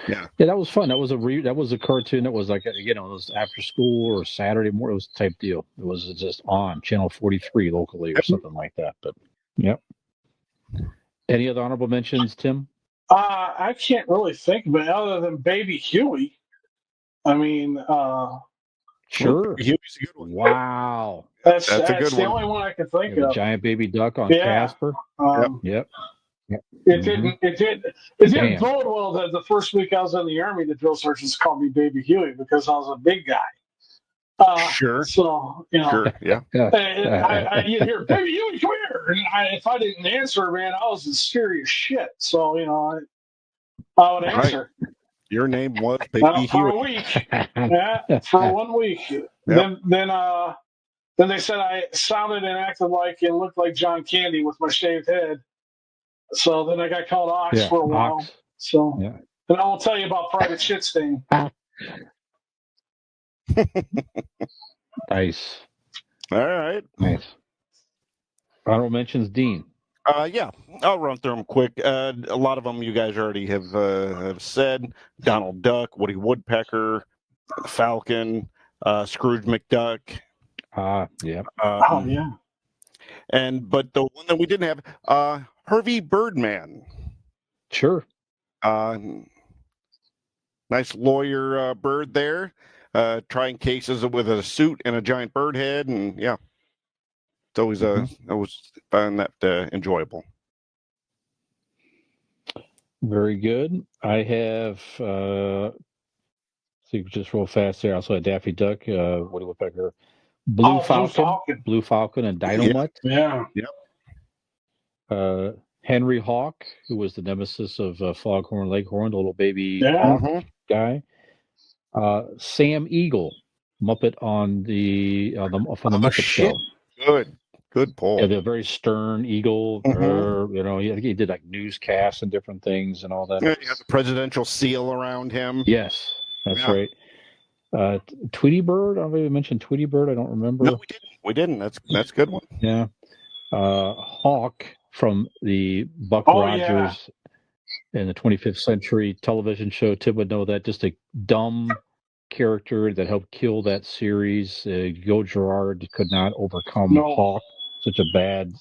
Yeah, that was fun. That was a cartoon that was like it was after school or Saturday morning. It was type deal. It was just on Channel 43 locally or something like that. But Any other honorable mentions, Tim? I can't really think of it other than Baby Huey. I mean, sure. Huey's a good one. Wow. That's a good one. The only one I can think of. The giant baby duck on Casper. Yep. It didn't. It didn't Damn. bode well that the first week I was in the Army, the drill sergeants called me Baby Huey because I was a big guy. Sure. So Sure. Yeah. you hear Baby Huey, come here, and if I didn't answer, man, I was in serious shit. So I would answer. Right. Your name was Baby For a Huey. week. Yeah, for 1 week. Yep. Then they said I sounded and acted like and looked like John Candy with my shaved head. So then I got called Ox for a while. Ox. So, Yeah. and I will tell you about Private Shit Stain. Nice. All right. Nice. Honorable mentions, Dean. Yeah, I'll run through them quick. A lot of them you guys already have said. Donald Duck, Woody Woodpecker, Falcon, Scrooge McDuck. Yeah. Oh yeah. But the one that we didn't have, Harvey Birdman. Sure. Nice lawyer bird there, trying cases with a suit and a giant bird head, and yeah, it's always I always found that enjoyable. Very good. I have see just real fast there. I also had Daffy Duck, Woody Woodpecker, Blue Falcon, and Dynamite. Yeah. Yep. Henry Hawk, who was the nemesis of Foghorn Leghorn, the little baby hawk guy. Sam Eagle, Muppet on the Muppet Show. Good pull. Yeah, the very stern eagle. He did like newscasts and different things and all that. Yeah, he has a presidential seal around him. Yes, that's right. Tweety Bird. I don't know if we mentioned Tweety Bird. I don't remember. No, we didn't. That's a good one. Yeah. Hawk from the Buck Rogers in the 25th Century television show. Tim would know that. Just a dumb character that helped kill that series. Joe Girard could not overcome Hawk. Such a bad,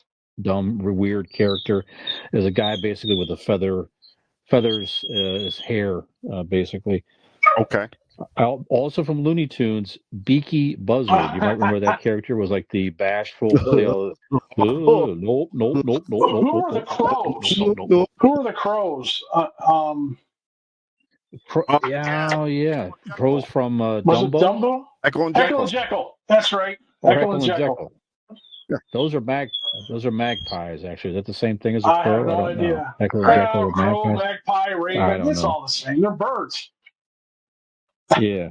dumb, weird character. There's a guy basically with feathers his hair, basically. Okay. Also from Looney Tunes, Beaky Buzzard. You might remember that character was like the bashful tail. Nope. Who are the crows? Who are the crows? Yeah. Crows from Was Dumbo. it Dumbo? Echo and Jekyll. That's right. Echo and Jekyll. Yeah. Those are magpies. Actually, is that the same thing as a I crow? have no idea. Know. Echo and Jekyll are crow, magpies. magpie, raven. It's all the same. They're birds. Yeah.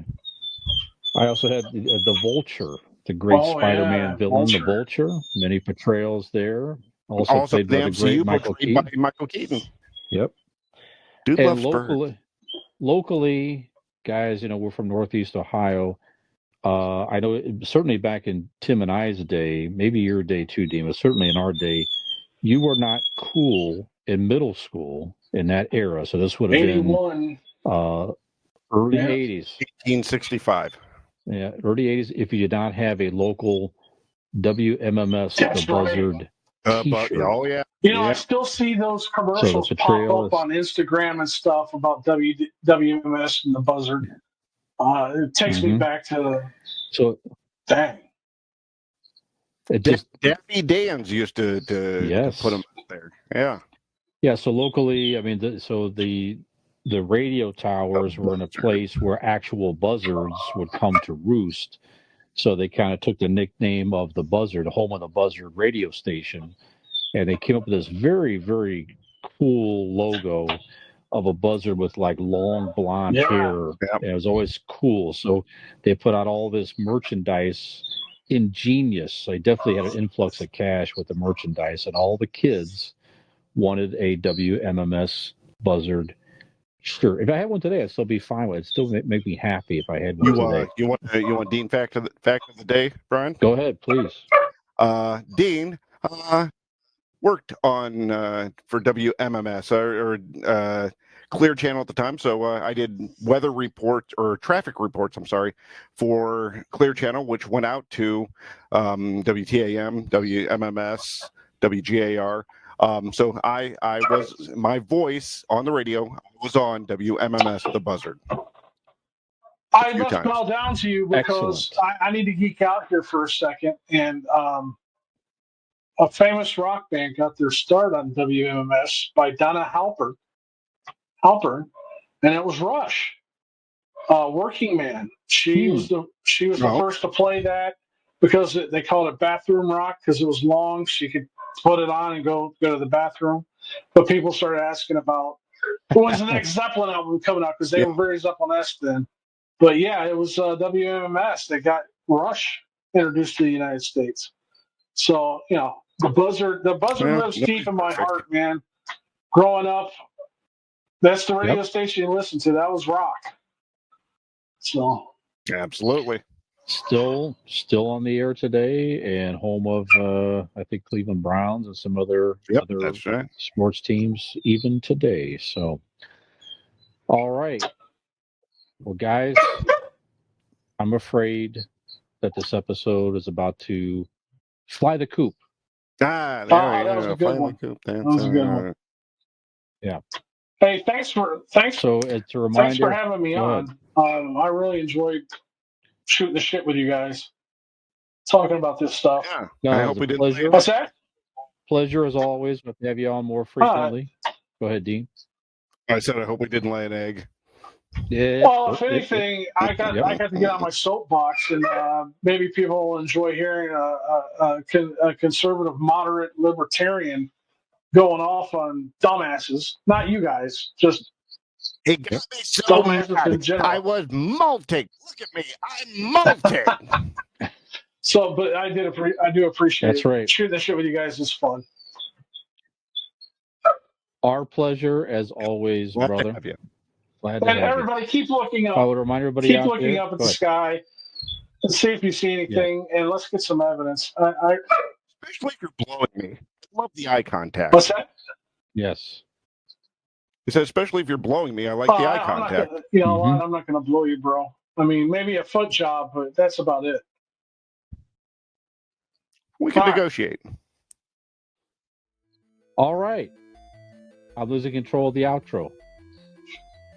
I also had the Vulture, the great Spider-Man villain, the Vulture. Many portrayals there. Also played by the great Michael Keaton. Michael Keaton. Yep. Dude and loves locally, guys, we're from Northeast Ohio. I know certainly back in Tim and I's day, maybe your day too, Dean, but certainly in our day, you were not cool in middle school in that era. So this would have been early 80s. 1865. Yeah, early 80s. If you did not have a local WMMS, the Buzzard t-shirt. Oh, yeah. I still see those commercials pop up on Instagram and stuff about WMMS and the Buzzard. It takes me back to dang. It just Daffy Dans used to put them out there. Yeah. Yeah. So locally, I mean, the radio towers were in a place where actual buzzards would come to roost. So they kind of took the nickname of the Buzzard, home of the Buzzard radio station, and they came up with this very, very cool logo of a buzzard with like long blonde hair. Yep. It was always cool. So they put out all this merchandise. Ingenious. So they definitely had an influx of cash with the merchandise, and all the kids wanted a WMMS Buzzard shirt. If I had one today, I'd still be fine with it. It'd still make me happy if I had one today. You want Dean fact of the day, Brian? Go ahead, please. Dean worked on for WMMS or Clear Channel at the time, so I did weather reports or traffic reports. I'm sorry, for Clear Channel, which went out to WTAM, WMMS, WGAR. So I was my voice on the radio. I was on WMMS, the Buzzard. I must bow down to you because I need to geek out here for a second. And a famous rock band got their start on WMMS by Donna Halpern, and it was Rush. Working Man. She was the first to play that because they called it bathroom rock because it was long. She could put it on and go to the bathroom. But people started asking about when's the next Zeppelin album coming out because they were very Zeppelin-esque then. But yeah, it was WMMS that got Rush introduced to the United States. So the buzzard lives deep in my heart, man. Growing up, that's the radio station you listen to. That was rock. So absolutely, still on the air today, and home of I think Cleveland Browns and some other that's right. sports teams even today. So, all right, well, guys, I'm afraid that this episode is about to fly the coop. That was a good one. That was a good one. Yeah. Hey, thanks for it's a reminder. Thanks for having me on. I really enjoyed shooting the shit with you guys, talking about this stuff. Yeah, no, I hope we didn't. Pleasure. What's that? Pleasure as always. But have you on more frequently. Go ahead, Dean. I said I hope we didn't lay an egg. Yeah. Well, if anything, I got to get on my soapbox, and maybe people will enjoy hearing a conservative, moderate, libertarian going off on dumbasses. Not you guys, just it got me so mad. I was molting. Look at me, I'm molting. So, but I do appreciate That's it. Right. Shooting the shit with you guys is fun. Our pleasure, as always, brother. Glad to and have everybody, you. keep looking up. I would remind everybody keep out looking there. up at the sky and see if you see anything, and let's get some evidence. Especially if you're blowing me. I love the eye contact. What's that? Yes. He said, especially if you're blowing me, I like the eye contact. I'm not going to blow you, bro. I mean, maybe a foot job, but that's about it. We can negotiate. All right. I'm losing control of the outro.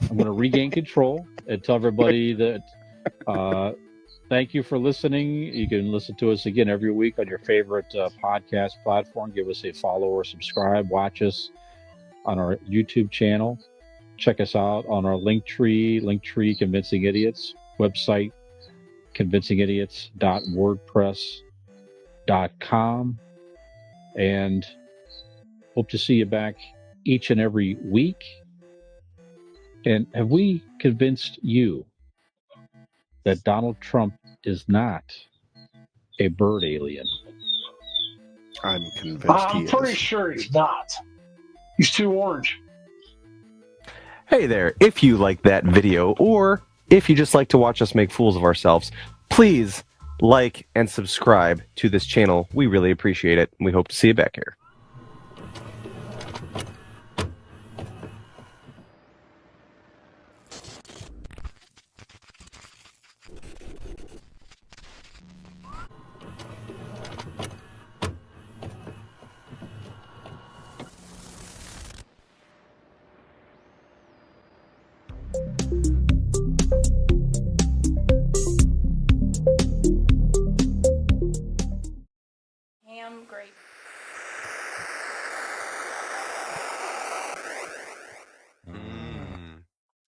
I'm going to regain control and tell everybody that thank you for listening. You can listen to us again every week on your favorite podcast platform. Give us a follow or subscribe. Watch us on our YouTube channel. Check us out on our Linktree Convincing Idiots website, convincingidiots.wordpress.com, and hope to see you back each and every week. And have we convinced you that Donald Trump is not a bird alien? I'm convinced I'm pretty sure he's not. He's too orange. Hey there, if you like that video, or if you just like to watch us make fools of ourselves, please like and subscribe to this channel. We really appreciate it, and we hope to see you back here.